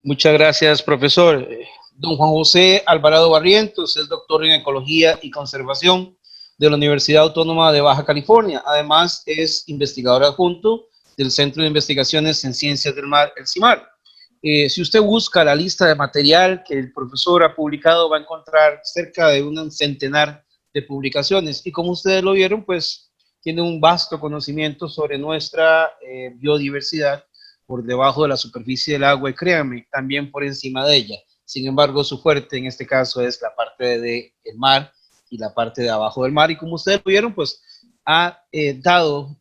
Muchas gracias, profesor. Don Juan José Alvarado Barrientos es doctor en Ecología y Conservación de la Universidad Autónoma de Baja California. Además, es investigador adjunto del Centro de Investigaciones en Ciencias del Mar, el CIMAR. Si usted busca la lista de material que el profesor ha publicado, va a encontrar cerca de un centenar de publicaciones, y como ustedes lo vieron, pues tiene un vasto conocimiento sobre nuestra biodiversidad por debajo de la superficie del agua, y créanme, también por encima de ella. Sin embargo, su fuerte en este caso es la parte del mar y la parte de abajo del mar, y como ustedes lo vieron, pues ha dado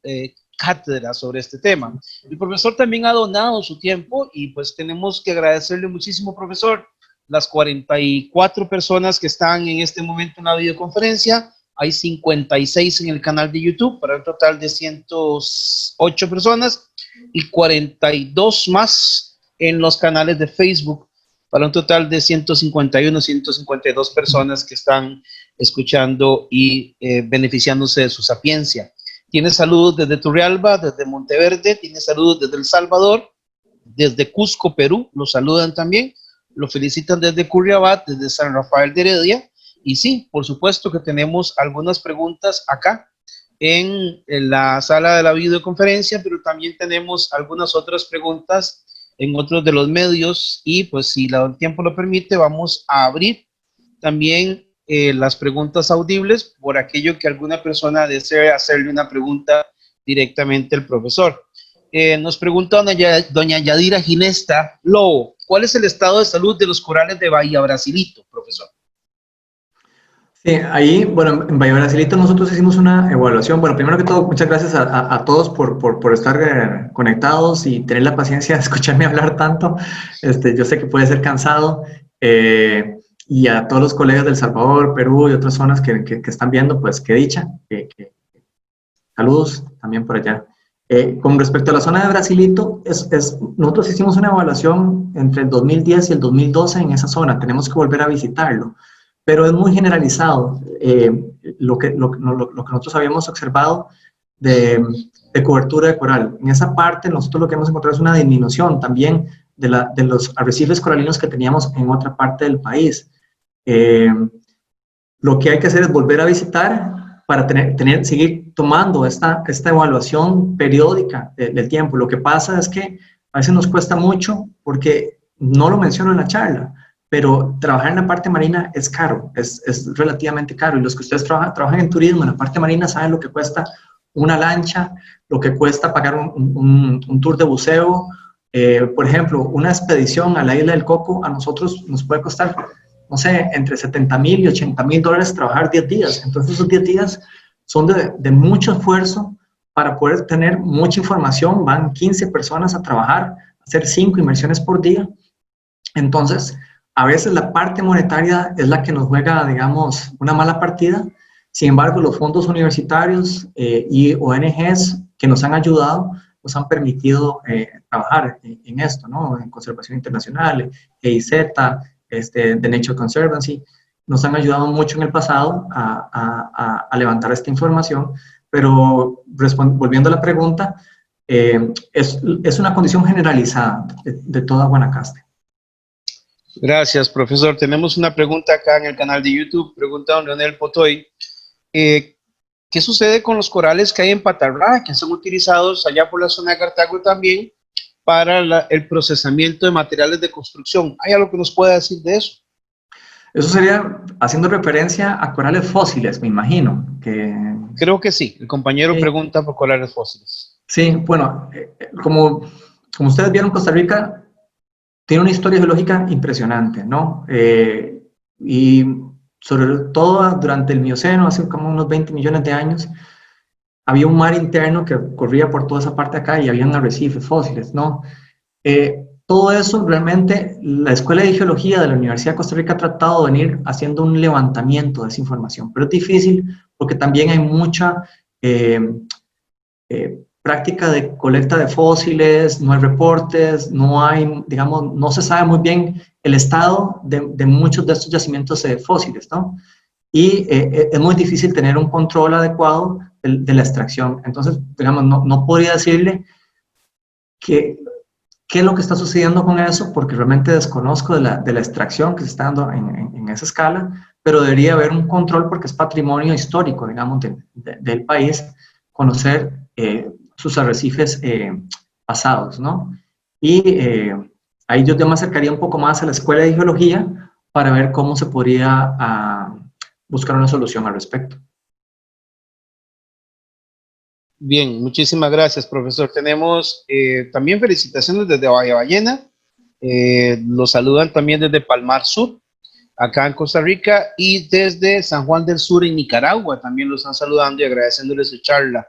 cátedra sobre este tema. El profesor también ha donado su tiempo, y pues tenemos que agradecerle muchísimo, profesor, las 44 personas que están en este momento en la videoconferencia, hay 56 en el canal de YouTube, para un total de 108 personas, y 42 más en los canales de Facebook, para un total de 151, 152 personas que están escuchando y beneficiándose de su sapiencia. Tiene saludos desde Turrialba, desde Monteverde, tiene saludos desde El Salvador, desde Cusco, Perú, lo saludan también, lo felicitan desde Curriabat, desde San Rafael de Heredia, y sí, por supuesto que tenemos algunas preguntas acá en la sala de la videoconferencia, pero también tenemos algunas otras preguntas en otros de los medios, y pues si el tiempo lo permite, vamos a abrir también las preguntas audibles por aquello que alguna persona desee hacerle una pregunta directamente al profesor. Nos pregunta doña Yadira Ginesta Lobo, ¿cuál es el estado de salud de los corales de Bahía Brasilito, profesor? Sí, ahí, bueno, en Bahía Brasilito nosotros hicimos una evaluación. Bueno, primero que todo, muchas gracias a todos por estar conectados y tener la paciencia de escucharme hablar tanto. Yo sé que puede ser cansado. Y a todos los colegas del Salvador, Perú y otras zonas que están viendo, pues qué dicha. Saludos también por allá. Con respecto a la zona de Brasilito, nosotros hicimos una evaluación entre el 2010 y el 2012 en esa zona. Tenemos que volver a visitarlo, pero es muy generalizado lo que nosotros habíamos observado de cobertura de coral. En esa parte nosotros lo que hemos encontrado es una disminución también de los arrecifes coralinos que teníamos en otra parte del país. Lo que hay que hacer es volver a visitar para seguir tomando esta evaluación periódica del tiempo. Lo que pasa es que a veces nos cuesta mucho porque no lo menciono en la charla, pero trabajar en la parte marina es caro, es relativamente caro. Y los que ustedes trabajan en turismo, en la parte marina, saben lo que cuesta una lancha, lo que cuesta pagar un tour de buceo. Por ejemplo, una expedición a la isla del Coco a nosotros nos puede costar, no sé, entre 70,000 y 80,000 dólares trabajar 10 días. Entonces esos 10 días son de mucho esfuerzo para poder tener mucha información. Van 15 personas a trabajar, a hacer 5 inmersiones por día. Entonces, a veces la parte monetaria es la que nos juega, digamos, una mala partida. Sin embargo, los fondos universitarios y ONGs que nos han ayudado, nos han permitido trabajar en esto, ¿no? En conservación internacional, GIZ, The Nature Conservancy, nos han ayudado mucho en el pasado a levantar esta información, pero volviendo a la pregunta, es una condición generalizada de toda Guanacaste. Gracias, profesor. Tenemos una pregunta acá en el canal de YouTube, pregunta don Leonel Potoy. ¿Qué sucede con los corales que hay en Patarrá, que son utilizados allá por la zona de Cartago también para el procesamiento de materiales de construcción? ¿Hay algo que nos pueda decir de eso? Eso sería haciendo referencia a corales fósiles, me imagino. Creo que sí. El compañero pregunta por corales fósiles. Sí, bueno, como ustedes vieron, Costa Rica tiene una historia geológica impresionante, ¿no? Y sobre todo durante el Mioceno, hace como unos 20 millones de años, había un mar interno que corría por toda esa parte acá y habían arrecifes fósiles, ¿no? Todo eso realmente la Escuela de Geología de la Universidad de Costa Rica ha tratado de venir haciendo un levantamiento de esa información, pero es difícil porque también hay mucha práctica de colecta de fósiles, no hay reportes, no hay, digamos, no se sabe muy bien el estado de muchos de estos yacimientos fósiles, ¿no? Y es muy difícil tener un control adecuado de la extracción. Entonces, digamos, no podría decirle qué es lo que está sucediendo con eso, porque realmente desconozco de la extracción que se está dando en esa escala, pero debería haber un control porque es patrimonio histórico, digamos, del país, conocer sus arrecifes pasados, ¿no? Y ahí yo me acercaría un poco más a la Escuela de Geología para ver cómo se podría buscar una solución al respecto. Bien, muchísimas gracias, profesor. Tenemos también felicitaciones desde Bahía Ballena. Los saludan también desde Palmar Sur, acá en Costa Rica, y desde San Juan del Sur, en Nicaragua. También los están saludando y agradeciéndoles su charla.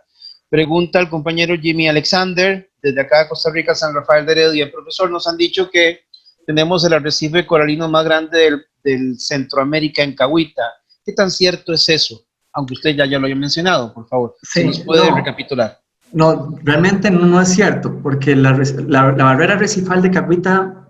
Pregunta al compañero Jimmy Alexander, desde acá de Costa Rica, San Rafael de Heredia. Profesor, nos han dicho que tenemos el arrecife coralino más grande del Centroamérica en Cahuita. ¿Qué tan cierto es eso? aunque usted ya lo haya mencionado, por favor, Sí, si nos puede recapitular. No, realmente no es cierto, porque la barrera arrecifal de Cahuita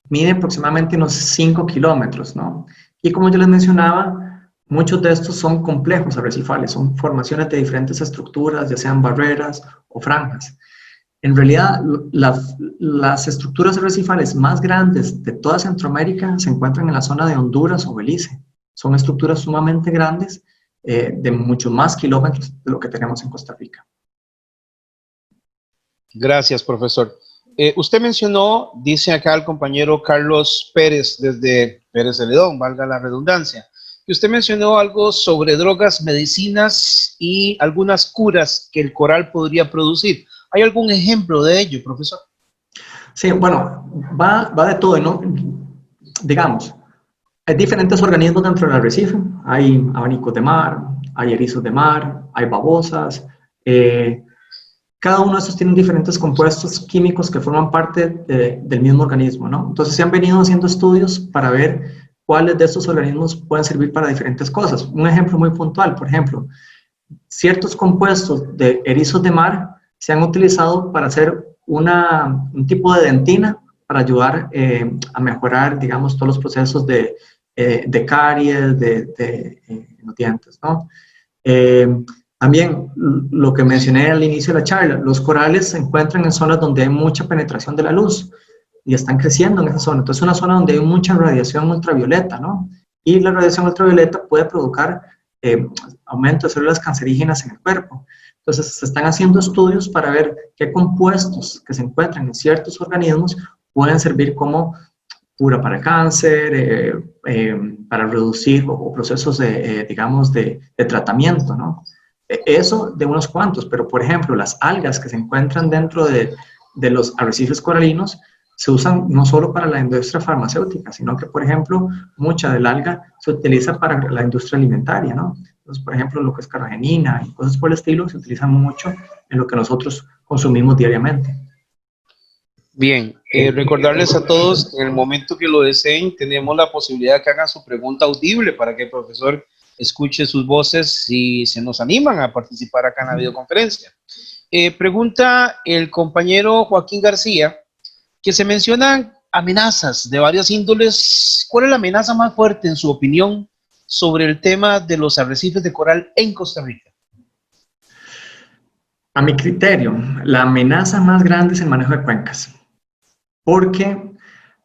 mide aproximadamente unos 5 kilómetros, ¿no? Y como yo les mencionaba, muchos de estos son complejos arrecifales, son formaciones de diferentes estructuras, ya sean barreras o franjas. En realidad, las estructuras arrecifales más grandes de toda Centroamérica se encuentran en la zona de Honduras o Belice. Son estructuras sumamente grandes, de muchos más kilómetros de lo que tenemos en Costa Rica. Gracias, profesor. Usted mencionó, dice acá el compañero Carlos Pérez, desde Pérez Celedón, valga la redundancia, que usted mencionó algo sobre drogas, medicinas y algunas curas que el coral podría producir. ¿Hay algún ejemplo de ello, profesor? Sí, bueno, va de todo, ¿no? Digamos, hay diferentes organismos dentro del arrecife. Hay abanicos de mar, hay erizos de mar, hay babosas. Cada uno de estos tiene diferentes compuestos químicos que forman parte del mismo organismo, ¿no? Entonces se han venido haciendo estudios para ver cuáles de estos organismos pueden servir para diferentes cosas. Un ejemplo muy puntual, por ejemplo, ciertos compuestos de erizos de mar se han utilizado para hacer un tipo de dentina para ayudar a mejorar, digamos, todos los procesos de caries, en los dientes, ¿no? También lo que mencioné al inicio de la charla, los corales se encuentran en zonas donde hay mucha penetración de la luz y están creciendo en esa zona. Entonces es una zona donde hay mucha radiación ultravioleta, ¿no? Y la radiación ultravioleta puede provocar aumento de células cancerígenas en el cuerpo. Entonces se están haciendo estudios para ver qué compuestos que se encuentran en ciertos organismos pueden servir como cura para el cáncer, para reducir o procesos digamos, de tratamiento, ¿no? Eso de unos cuantos, pero por ejemplo, las algas que se encuentran dentro de los arrecifes coralinos se usan no solo para la industria farmacéutica, sino que, por ejemplo, mucha del alga se utiliza para la industria alimentaria, ¿no? Entonces, por ejemplo, lo que es carragenina y cosas por el estilo se utilizan mucho en lo que nosotros consumimos diariamente. Bien, recordarles a todos, en el momento que lo deseen, tenemos la posibilidad de que hagan su pregunta audible para que el profesor escuche sus voces si se nos animan a participar acá en la videoconferencia. Pregunta el compañero Joaquín García, que se mencionan amenazas de varias índoles. ¿Cuál es la amenaza más fuerte, en su opinión, sobre el tema de los arrecifes de coral en Costa Rica? A mi criterio, la amenaza más grande es el manejo de cuencas, porque,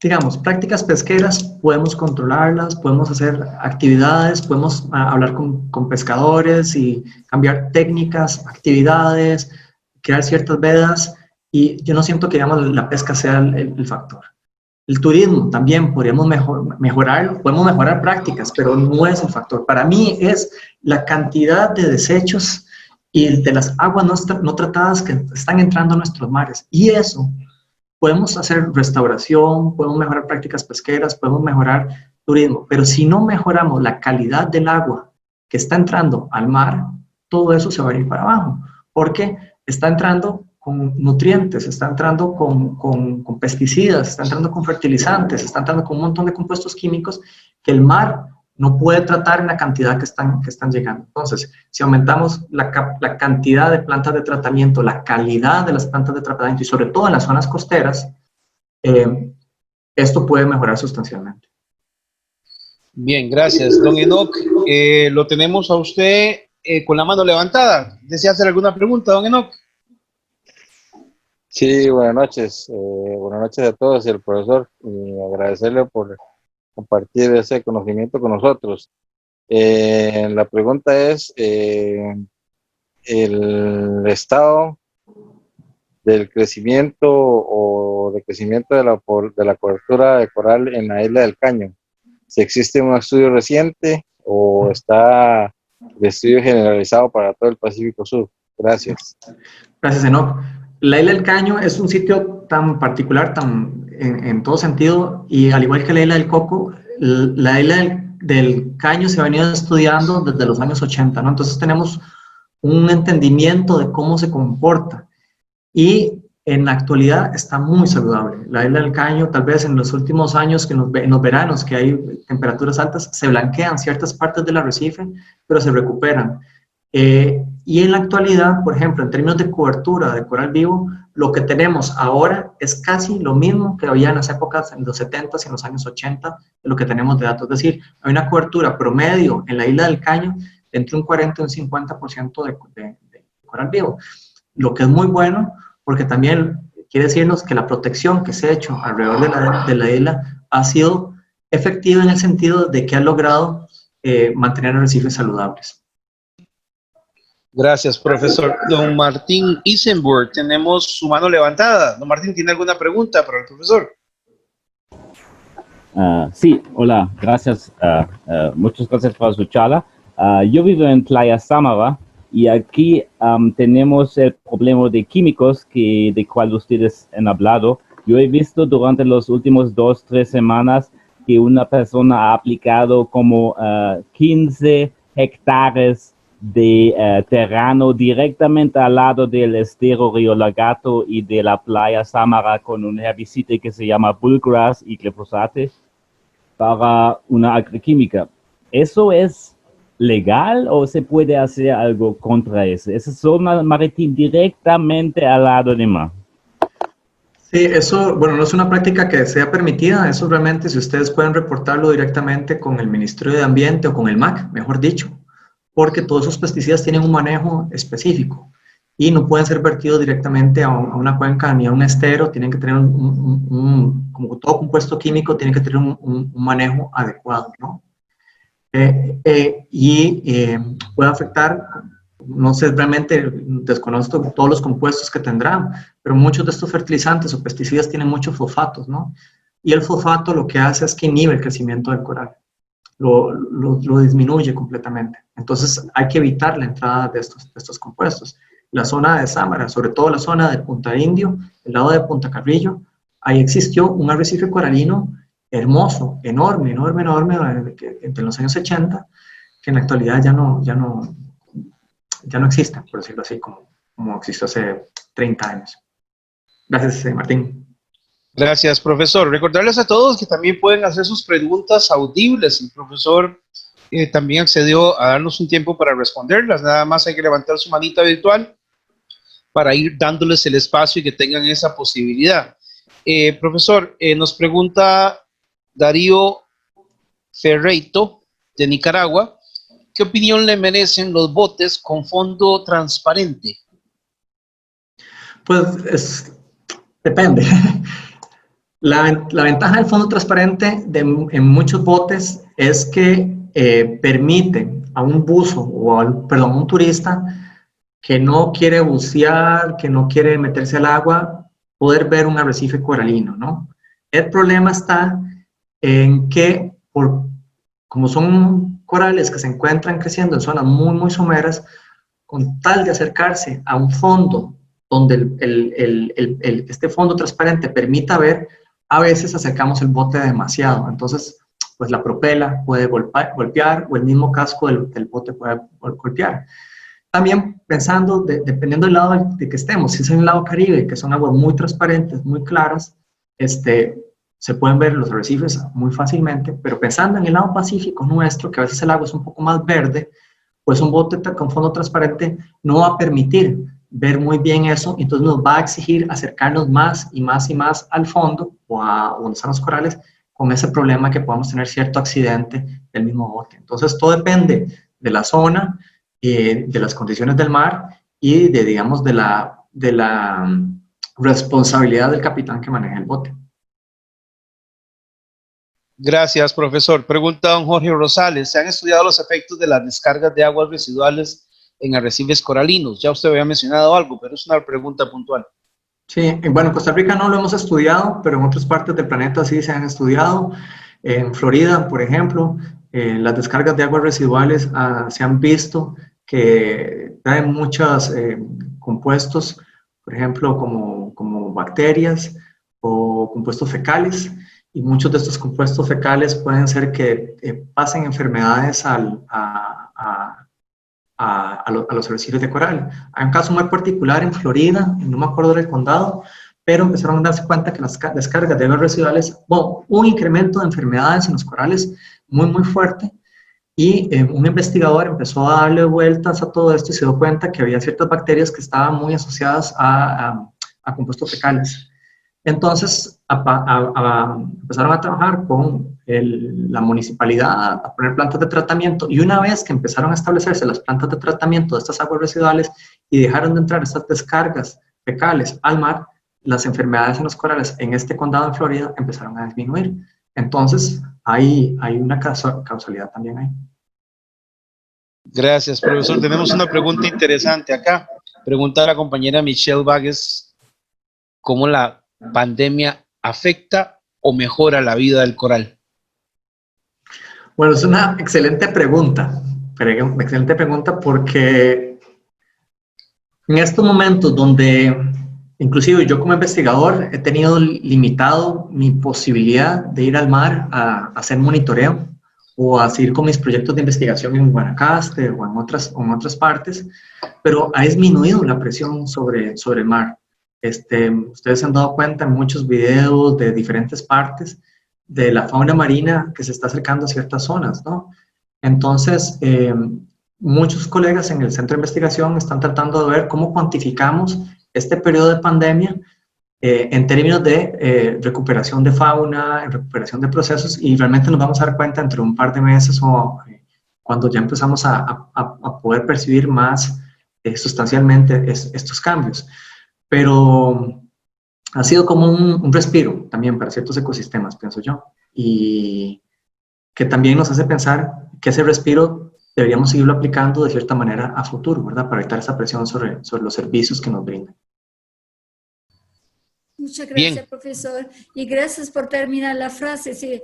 digamos, prácticas pesqueras podemos controlarlas, podemos hacer actividades, podemos hablar con pescadores y cambiar técnicas, actividades, crear ciertas vedas, y yo no siento que, digamos, la pesca sea el factor. El turismo también podríamos mejorarlo, podemos mejorar prácticas, pero no es el factor. Para mí es la cantidad de desechos y de las aguas no tratadas que están entrando a nuestros mares. Y eso, podemos hacer restauración, podemos mejorar prácticas pesqueras, podemos mejorar turismo, pero si no mejoramos la calidad del agua que está entrando al mar, todo eso se va a ir para abajo, porque está entrando con nutrientes, está entrando con pesticidas, está entrando con fertilizantes, está entrando con un montón de compuestos químicos que el mar no puede tratar en la cantidad que están llegando. Entonces, si aumentamos la cantidad de plantas de tratamiento, la calidad de las plantas de tratamiento y sobre todo en las zonas costeras, esto puede mejorar sustancialmente. Bien, gracias. Don Enoc, lo tenemos a usted con la mano levantada. ¿Desea hacer alguna pregunta, don Enoc? Sí, buenas noches. Buenas noches a todos y al profesor. Y agradecerle por compartir ese conocimiento con nosotros. La pregunta es el estado del crecimiento o decrecimiento de la cobertura de coral en la isla del Caño. Si existe un estudio reciente o está el estudio generalizado para todo el Pacífico Sur. Gracias. Gracias, Enoc. La isla del Caño es un sitio tan particular, en todo sentido, y al igual que la isla del Coco, la isla del Caño se ha venido estudiando desde los años 80, ¿no? Entonces tenemos un entendimiento de cómo se comporta y en la actualidad está muy saludable. La isla del Caño, tal vez en los últimos años, en los veranos que hay temperaturas altas, se blanquean ciertas partes del arrecife, pero se recuperan. Y en la actualidad, por ejemplo, en términos de cobertura de coral vivo, lo que tenemos ahora es casi lo mismo que había en las épocas, en los 70 y en los años 80, de lo que tenemos de datos. Es decir, hay una cobertura promedio en la isla del Caño de entre un 40 y un 50% de coral vivo, lo que es muy bueno porque también quiere decirnos que la protección que se ha hecho alrededor de la isla ha sido efectiva en el sentido de que ha logrado mantener arrecifes saludables. Gracias, profesor. Don Martín Isenburg, tenemos su mano levantada. Don Martín, ¿tiene alguna pregunta para el profesor? Sí, hola, gracias. Muchas gracias por su charla. Yo vivo en Playa Sámara y aquí tenemos el problema de químicos de cual ustedes han hablado. Yo he visto durante los últimos 2-3 semanas que una persona ha aplicado como 15 hectáreas de terreno directamente al lado del estero Río Lagato y de la playa Sámara con un herbicida que se llama bullgrass y glifosato para una agroquímica. ¿Eso es legal o se puede hacer algo contra eso? Esa zona marítima directamente al lado del mar. Sí, eso, bueno, no es una práctica que sea permitida, eso realmente si ustedes pueden reportarlo directamente con el Ministerio de Ambiente o con el MAC, mejor dicho, porque todos esos pesticidas tienen un manejo específico y no pueden ser vertidos directamente a una cuenca ni a un estero, tienen que tener como todo compuesto químico, tiene que tener un manejo adecuado, ¿no? Puede afectar, no sé, realmente desconozco todos los compuestos que tendrán, pero muchos de estos fertilizantes o pesticidas tienen muchos fosfatos, ¿no? Y el fosfato lo que hace es que inhibe el crecimiento del coral. Lo disminuye completamente. Entonces hay que evitar la entrada de estos compuestos. La zona de Sámara, sobre todo la zona de Punta Indio, el lado de Punta Carrillo, ahí existió un arrecife coralino hermoso, enorme, entre los años 80, que en la actualidad ya no existe, por decirlo así, como existió hace 30 años. Gracias, Martín. Gracias, profesor. Recordarles a todos que también pueden hacer sus preguntas audibles. El profesor también accedió a darnos un tiempo para responderlas. Nada más hay que levantar su manita virtual para ir dándoles el espacio y que tengan esa posibilidad. Profesor, nos pregunta Darío Ferreito, de Nicaragua, ¿qué opinión le merecen los botes con fondo transparente? Pues depende. La ventaja del fondo transparente en muchos botes es que permite a un buzo o a un turista que no quiere bucear, que no quiere meterse al agua, poder ver un arrecife coralino, ¿no? El problema está en que, como son corales que se encuentran creciendo en zonas muy, muy someras, con tal de acercarse a un fondo donde este fondo transparente permita ver, a veces acercamos el bote demasiado. Entonces, pues la propela puede golpear o el mismo casco del bote puede golpear. También pensando, dependiendo del lado de que estemos, si es en el lado Caribe, que son aguas muy transparentes, muy claras, se pueden ver los arrecifes muy fácilmente, pero pensando en el lado Pacífico nuestro, que a veces el agua es un poco más verde, pues un bote con fondo transparente no va a permitir ver muy bien eso, entonces nos va a exigir acercarnos más y más y más al fondo o a donde están los corales, con ese problema que podamos tener cierto accidente del mismo bote. Entonces todo depende de la zona, de las condiciones del mar y digamos, de la responsabilidad del capitán que maneja el bote. Gracias, profesor. Pregunta don Jorge Rosales, ¿se han estudiado los efectos de las descargas de aguas residuales en arrecifes coralinos? Ya usted había mencionado algo, pero es una pregunta puntual. Sí, bueno, en Costa Rica no lo hemos estudiado, pero en otras partes del planeta sí se han estudiado. En Florida, por ejemplo, las descargas de aguas residuales se han visto que traen muchos compuestos, por ejemplo, como bacterias o compuestos fecales, y muchos de estos compuestos fecales pueden ser que pasen enfermedades a los arrecifes de coral. Hay un caso muy particular en Florida, no me acuerdo del condado, pero empezaron a darse cuenta que las descargas de aguas residuales, un incremento de enfermedades en los corales muy, muy fuerte, y un investigador empezó a darle vueltas a todo esto y se dio cuenta que había ciertas bacterias que estaban muy asociadas a compuestos fecales. Entonces empezaron a trabajar con la municipalidad, a poner plantas de tratamiento, y una vez que empezaron a establecerse las plantas de tratamiento de estas aguas residuales y dejaron de entrar estas descargas fecales al mar, las enfermedades en los corales en este condado en Florida empezaron a disminuir. Entonces hay una causalidad también ahí. Gracias, profesor. Tenemos una pregunta interesante acá. Pregunta a la compañera Michelle Vagues, ¿cómo la pandemia afecta o mejora la vida del coral? Bueno, es una excelente pregunta porque en estos momentos donde inclusive yo como investigador he tenido limitado mi posibilidad de ir al mar a hacer monitoreo o a seguir con mis proyectos de investigación en Guanacaste o en otras partes, pero ha disminuido la presión sobre el mar. Ustedes se han dado cuenta en muchos videos de diferentes partes de la fauna marina que se está acercando a ciertas zonas, ¿no? Entonces, muchos colegas en el centro de investigación están tratando de ver cómo cuantificamos este periodo de pandemia en términos de recuperación de fauna, recuperación de procesos, y realmente nos vamos a dar cuenta entre un par de meses o cuando ya empezamos a poder percibir más sustancialmente estos cambios. Pero ha sido como un respiro también para ciertos ecosistemas, pienso yo, y que también nos hace pensar que ese respiro deberíamos seguirlo aplicando de cierta manera a futuro, ¿verdad? Para evitar esa presión sobre los servicios que nos brindan. Muchas gracias, Bien. profesor. Y gracias por terminar la frase. Sí,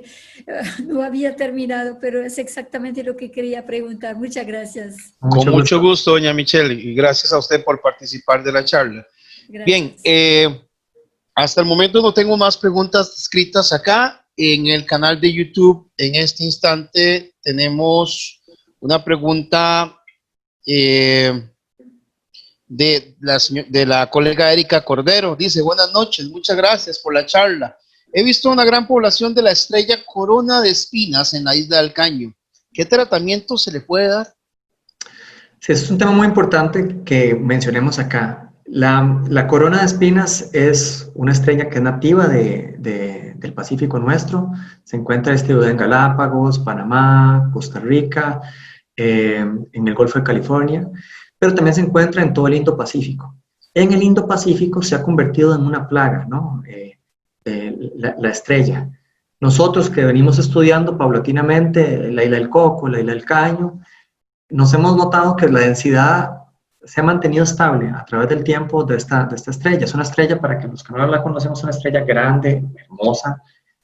no había terminado, pero es exactamente lo que quería preguntar. Muchas gracias. Con mucho gusto, doña Michelle, y gracias a usted por participar de la charla. Gracias. Bien, hasta el momento no tengo más preguntas escritas acá. En el canal de YouTube, en este instante, tenemos una pregunta de la colega Erika Cordero. Dice: buenas noches, muchas gracias por la charla. He visto una gran población de la estrella corona de espinas en la isla del Caño. ¿Qué tratamiento se le puede dar? Sí, es un tema muy importante que mencionemos acá. La corona de espinas es una estrella que es nativa del Pacífico nuestro. Se encuentra distribuida en Galápagos, Panamá, Costa Rica, en el Golfo de California, pero también se encuentra en todo el Indo-Pacífico. En el Indo-Pacífico se ha convertido en una plaga, ¿no? La estrella. Nosotros que venimos estudiando paulatinamente la isla del Coco, la isla del Caño, nos hemos notado que la densidad se ha mantenido estable a través del tiempo de esta estrella. Es una estrella, para que los que no la conocemos, una estrella grande, hermosa,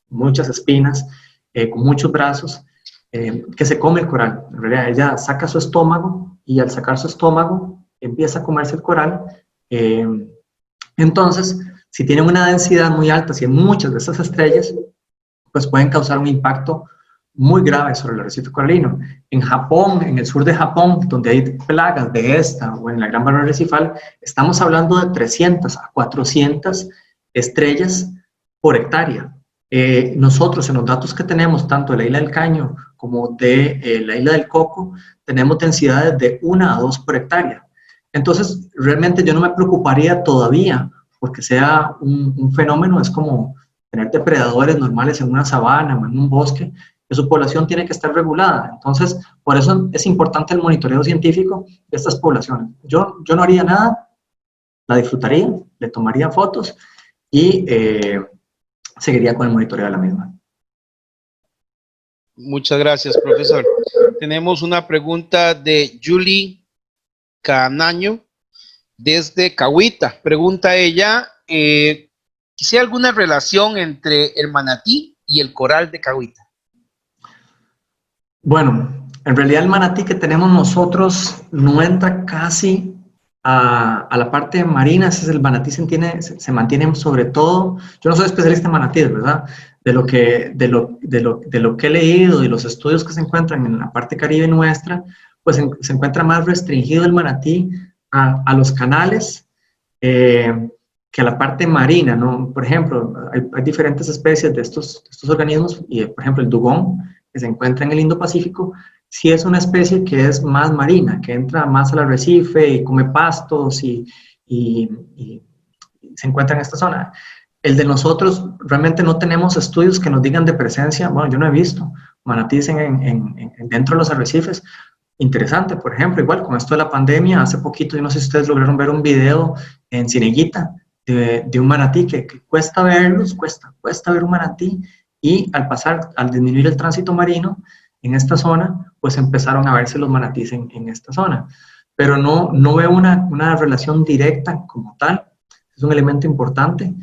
muchas espinas, con muchos brazos, que se come el coral. En realidad ella saca su estómago y al sacar su estómago empieza a comerse el coral. Entonces, si tienen una densidad muy alta, si hay muchas de esas estrellas, pues pueden causar un impacto muy grave sobre el arrecife coralino. En Japón, en el sur de Japón, donde hay plagas de esta o en la gran barrera arrecifal, estamos hablando de 300 a 400 estrellas por hectárea. Nosotros, en los datos que tenemos, tanto de la isla del Caño como de la isla del Coco, tenemos densidades de 1 a 2 por hectárea. Entonces, realmente yo no me preocuparía todavía porque sea un fenómeno. Es como tener depredadores normales en una sabana o en un bosque, que su población tiene que estar regulada. Entonces, por eso es importante el monitoreo científico de estas poblaciones. Yo no haría nada, la disfrutaría, le tomaría fotos y seguiría con el monitoreo de la misma. Muchas gracias, profesor. Tenemos una pregunta de Julie Canaño desde Cahuita. Pregunta ella, ¿si hay alguna relación entre el manatí y el coral de Cahuita? Bueno, en realidad el manatí que tenemos nosotros no entra casi a la parte marina. Ese es el manatí, se mantiene sobre todo. Yo no soy especialista en manatíes, ¿verdad? De lo que he leído y los estudios que se encuentran en la parte caribe nuestra, pues se encuentra más restringido el manatí a los canales que a la parte marina, ¿no? Por ejemplo, hay diferentes especies de estos organismos, y por ejemplo el dugón, que se encuentra en el Indo-Pacífico, sí es una especie que es más marina, que entra más al arrecife y come pastos y se encuentra en esta zona. El de nosotros, realmente no tenemos estudios que nos digan de presencia, bueno, yo no he visto manatíes dentro de los arrecifes. Interesante, por ejemplo, igual con esto de la pandemia, hace poquito, yo no sé si ustedes lograron ver un video en Cieneguita de un manatí que cuesta verlos, cuesta ver un manatí, y al disminuir el tránsito marino en esta zona, pues empezaron a verse los manatíes en esta zona. Pero no veo una relación directa como tal, es un elemento importante,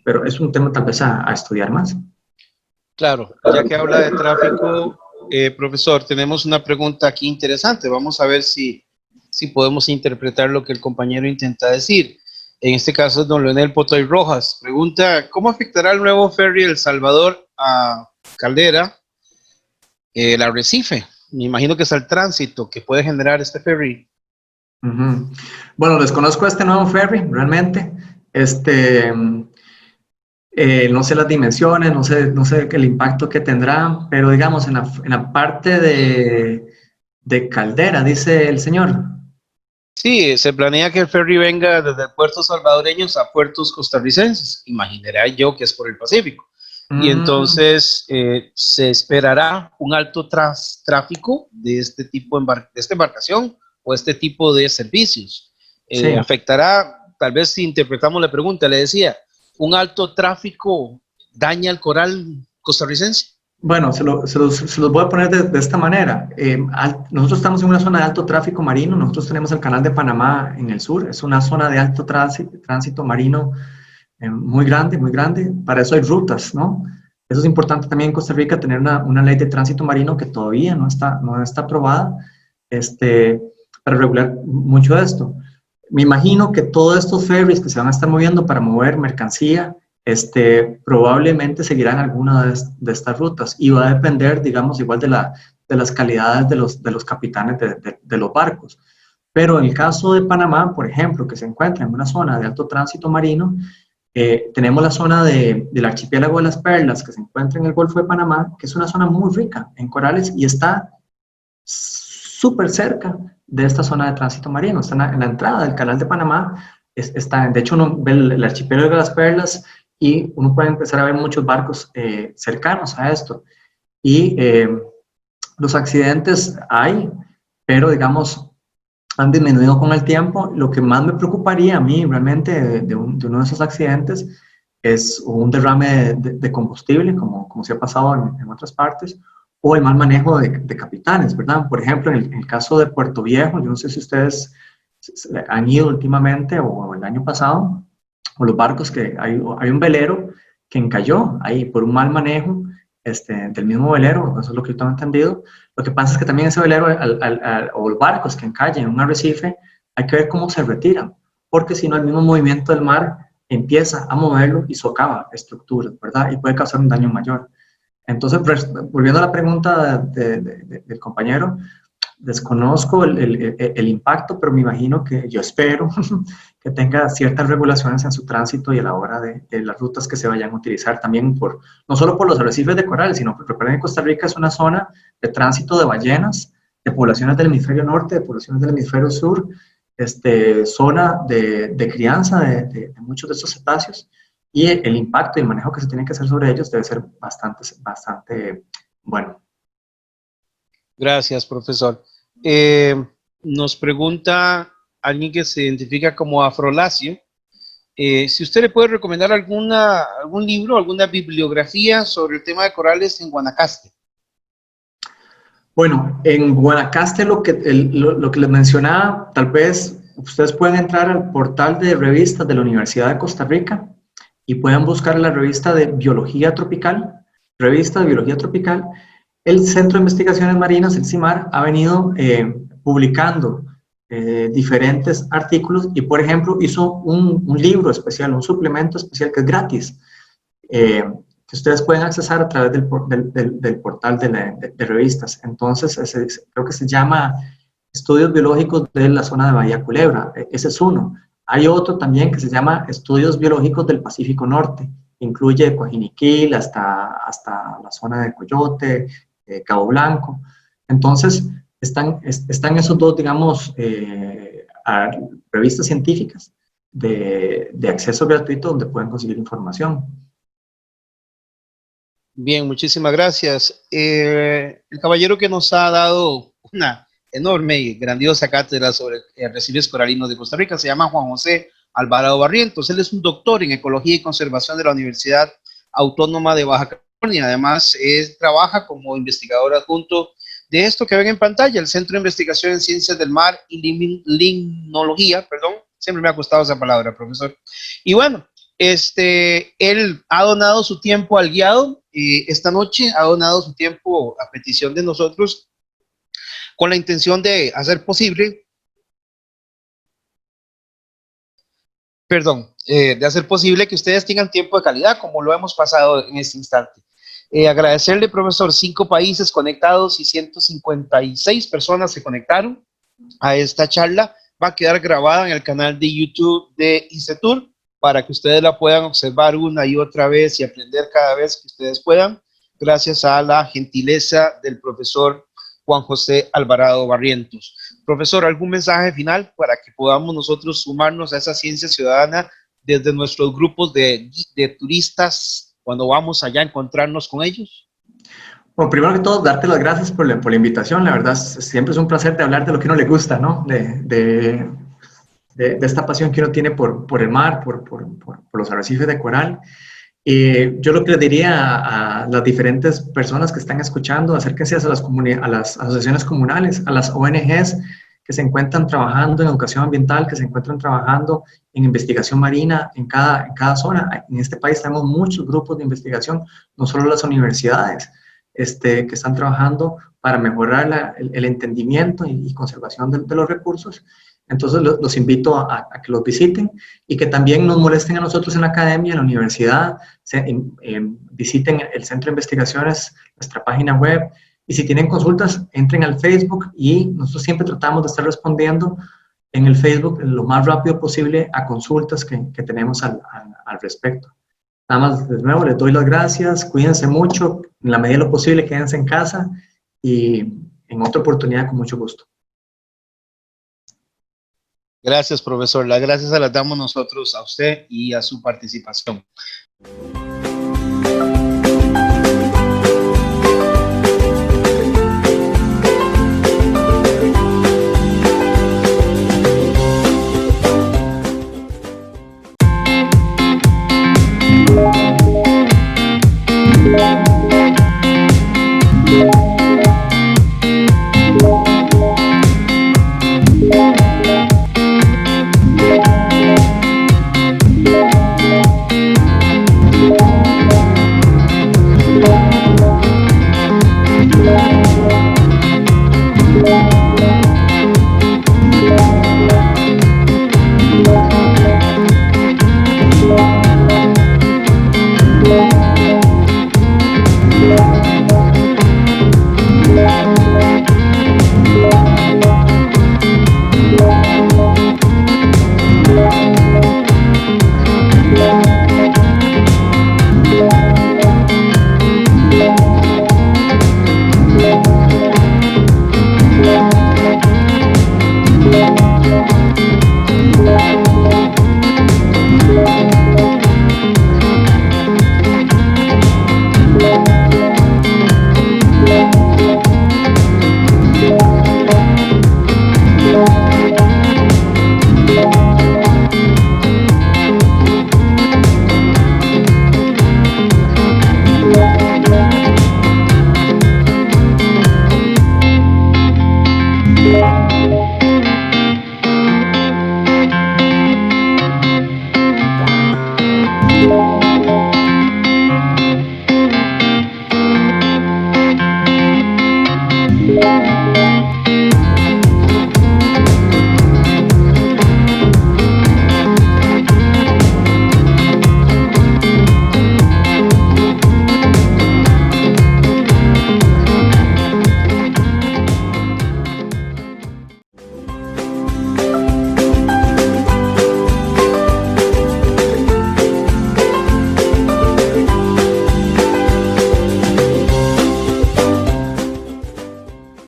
pero es un tema tal vez a estudiar más. Claro, ya que habla de tráfico, profesor, tenemos una pregunta aquí interesante. Vamos a ver si podemos interpretar lo que el compañero intenta decir. En este caso es don Leonel Potoy Rojas. Pregunta, ¿cómo afectará el nuevo ferry El Salvador a Caldera, el arrecife? Me imagino que es el tránsito que puede generar este ferry. Bueno, desconozco este nuevo ferry, realmente. No sé las dimensiones, no sé el impacto que tendrá, pero digamos, en la parte de Caldera, dice el señor. Sí, se planea que el ferry venga desde puertos salvadoreños a puertos costarricenses. Imaginaré yo que es por el Pacífico. Y entonces se esperará un alto tráfico de este tipo de esta embarcación o este tipo de servicios. Sí. Afectará, tal vez si interpretamos la pregunta, le decía, ¿un alto tráfico daña el coral costarricense? Bueno, se los voy a poner de esta manera. Nosotros estamos en una zona de alto tráfico marino, nosotros tenemos el canal de Panamá en el sur, es una zona de alto tránsito marino muy grande, muy grande. Para eso hay rutas, ¿no? Eso es importante también en Costa Rica, tener una ley de tránsito marino que todavía no está aprobada para regular mucho de esto. Me imagino que todos estos ferries que se van a estar moviendo para mover mercancía, probablemente seguirán alguna de estas rutas, y va a depender, digamos, igual de las calidades de los capitanes de los barcos. Pero en el caso de Panamá, por ejemplo, que se encuentra en una zona de alto tránsito marino, tenemos la zona del archipiélago de las Perlas, que se encuentra en el Golfo de Panamá, que es una zona muy rica en corales y está súper cerca de esta zona de tránsito marino. Está en la entrada del canal de Panamá. De hecho, uno ve el archipiélago de las Perlas y uno puede empezar a ver muchos barcos cercanos a esto. Y los accidentes hay, pero digamos, han disminuido con el tiempo. Lo que más me preocuparía a mí realmente de uno de esos accidentes es un derrame de combustible, como se ha pasado en otras partes, o el mal manejo de capitanes, ¿verdad? Por ejemplo, en el caso de Puerto Viejo, yo no sé si ustedes han ido últimamente o el año pasado, o los barcos que hay un velero que encalló ahí por un mal manejo del mismo velero, eso es lo que yo tengo entendido. Lo que pasa es que también ese velero o los barcos que encallan en un arrecife, hay que ver cómo se retiran, porque si no el mismo movimiento del mar empieza a moverlo y socava estructuras, ¿verdad? Y puede causar un daño mayor. Entonces, volviendo a la pregunta del compañero, desconozco el impacto, pero me imagino yo espero que tenga ciertas regulaciones en su tránsito y a la hora de las rutas que se vayan a utilizar también no solo por los arrecifes de coral, sino porque recuerden que Costa Rica es una zona de tránsito de ballenas, de poblaciones del hemisferio norte, de poblaciones del hemisferio sur, zona de crianza de muchos de estos cetáceos, y el impacto y el manejo que se tiene que hacer sobre ellos debe ser bastante bueno. Gracias, profesor. Nos pregunta alguien que se identifica como Afrolacio, si usted le puede recomendar algún libro, alguna bibliografía sobre el tema de corales en Guanacaste. Bueno, en Guanacaste lo que les mencionaba, tal vez ustedes pueden entrar al portal de revistas de la Universidad de Costa Rica y pueden buscar la revista de Biología Tropical, El Centro de Investigaciones Marinas, el CIMAR, ha venido publicando diferentes artículos y, por ejemplo, hizo un libro especial, un suplemento especial que es gratis, que ustedes pueden accesar a través del portal de revistas. Entonces, creo que se llama Estudios Biológicos de la Zona de Bahía Culebra. Ese es uno. Hay otro también que se llama Estudios Biológicos del Pacífico Norte. Incluye Coajiniquil hasta la zona de Coyote, Cabo Blanco. Entonces, están esos dos, digamos, revistas científicas de acceso gratuito donde pueden conseguir información. Bien, muchísimas gracias. El caballero que nos ha dado una enorme y grandiosa cátedra sobre arrecifes coralinos de Costa Rica se llama Juan José Alvarado Barrientos. Él es un doctor en Ecología y Conservación de la Universidad Autónoma de Baja California. Además, trabaja como investigador adjunto de esto que ven en pantalla, el Centro de Investigación en Ciencias del Mar y Limnología, perdón, siempre me ha costado esa palabra, profesor. Y bueno, él ha donado su tiempo al guiado, esta noche ha donado su tiempo a petición de nosotros con la intención de hacer posible, que ustedes tengan tiempo de calidad como lo hemos pasado en este instante. Agradecerle, profesor, 5 países conectados y 156 personas se conectaron a esta charla. Va a quedar grabada en el canal de YouTube de ICETUR para que ustedes la puedan observar una y otra vez y aprender cada vez que ustedes puedan, gracias a la gentileza del profesor Juan José Alvarado Barrientos. Profesor, ¿algún mensaje final para que podamos nosotros sumarnos a esa ciencia ciudadana desde nuestros grupos de turistas cuando vamos allá a encontrarnos con ellos? Bueno, primero que todo, darte las gracias por la invitación. La verdad, siempre es un placer de hablar de lo que uno le gusta, ¿no? De esta pasión que uno tiene por el mar, por los arrecifes de coral. Yo lo que le diría a las diferentes personas que están escuchando, acérquense a las asociaciones comunales, a las ONGs que se encuentran trabajando en educación ambiental, que se encuentran trabajando en investigación marina en cada zona. En este país tenemos muchos grupos de investigación, no solo las universidades, que están trabajando para mejorar el entendimiento y conservación de los recursos. Entonces los invito a que los visiten y que también nos molesten a nosotros en la academia, en la universidad, visiten el Centro de Investigaciones, nuestra página web, y si tienen consultas, entren al Facebook y nosotros siempre tratamos de estar respondiendo en el Facebook lo más rápido posible a consultas que tenemos al respecto. Nada más, de nuevo, les doy las gracias, cuídense mucho, en la medida de lo posible quédense en casa y en otra oportunidad con mucho gusto. Gracias, profesor. Las gracias se las damos nosotros a usted y a su participación.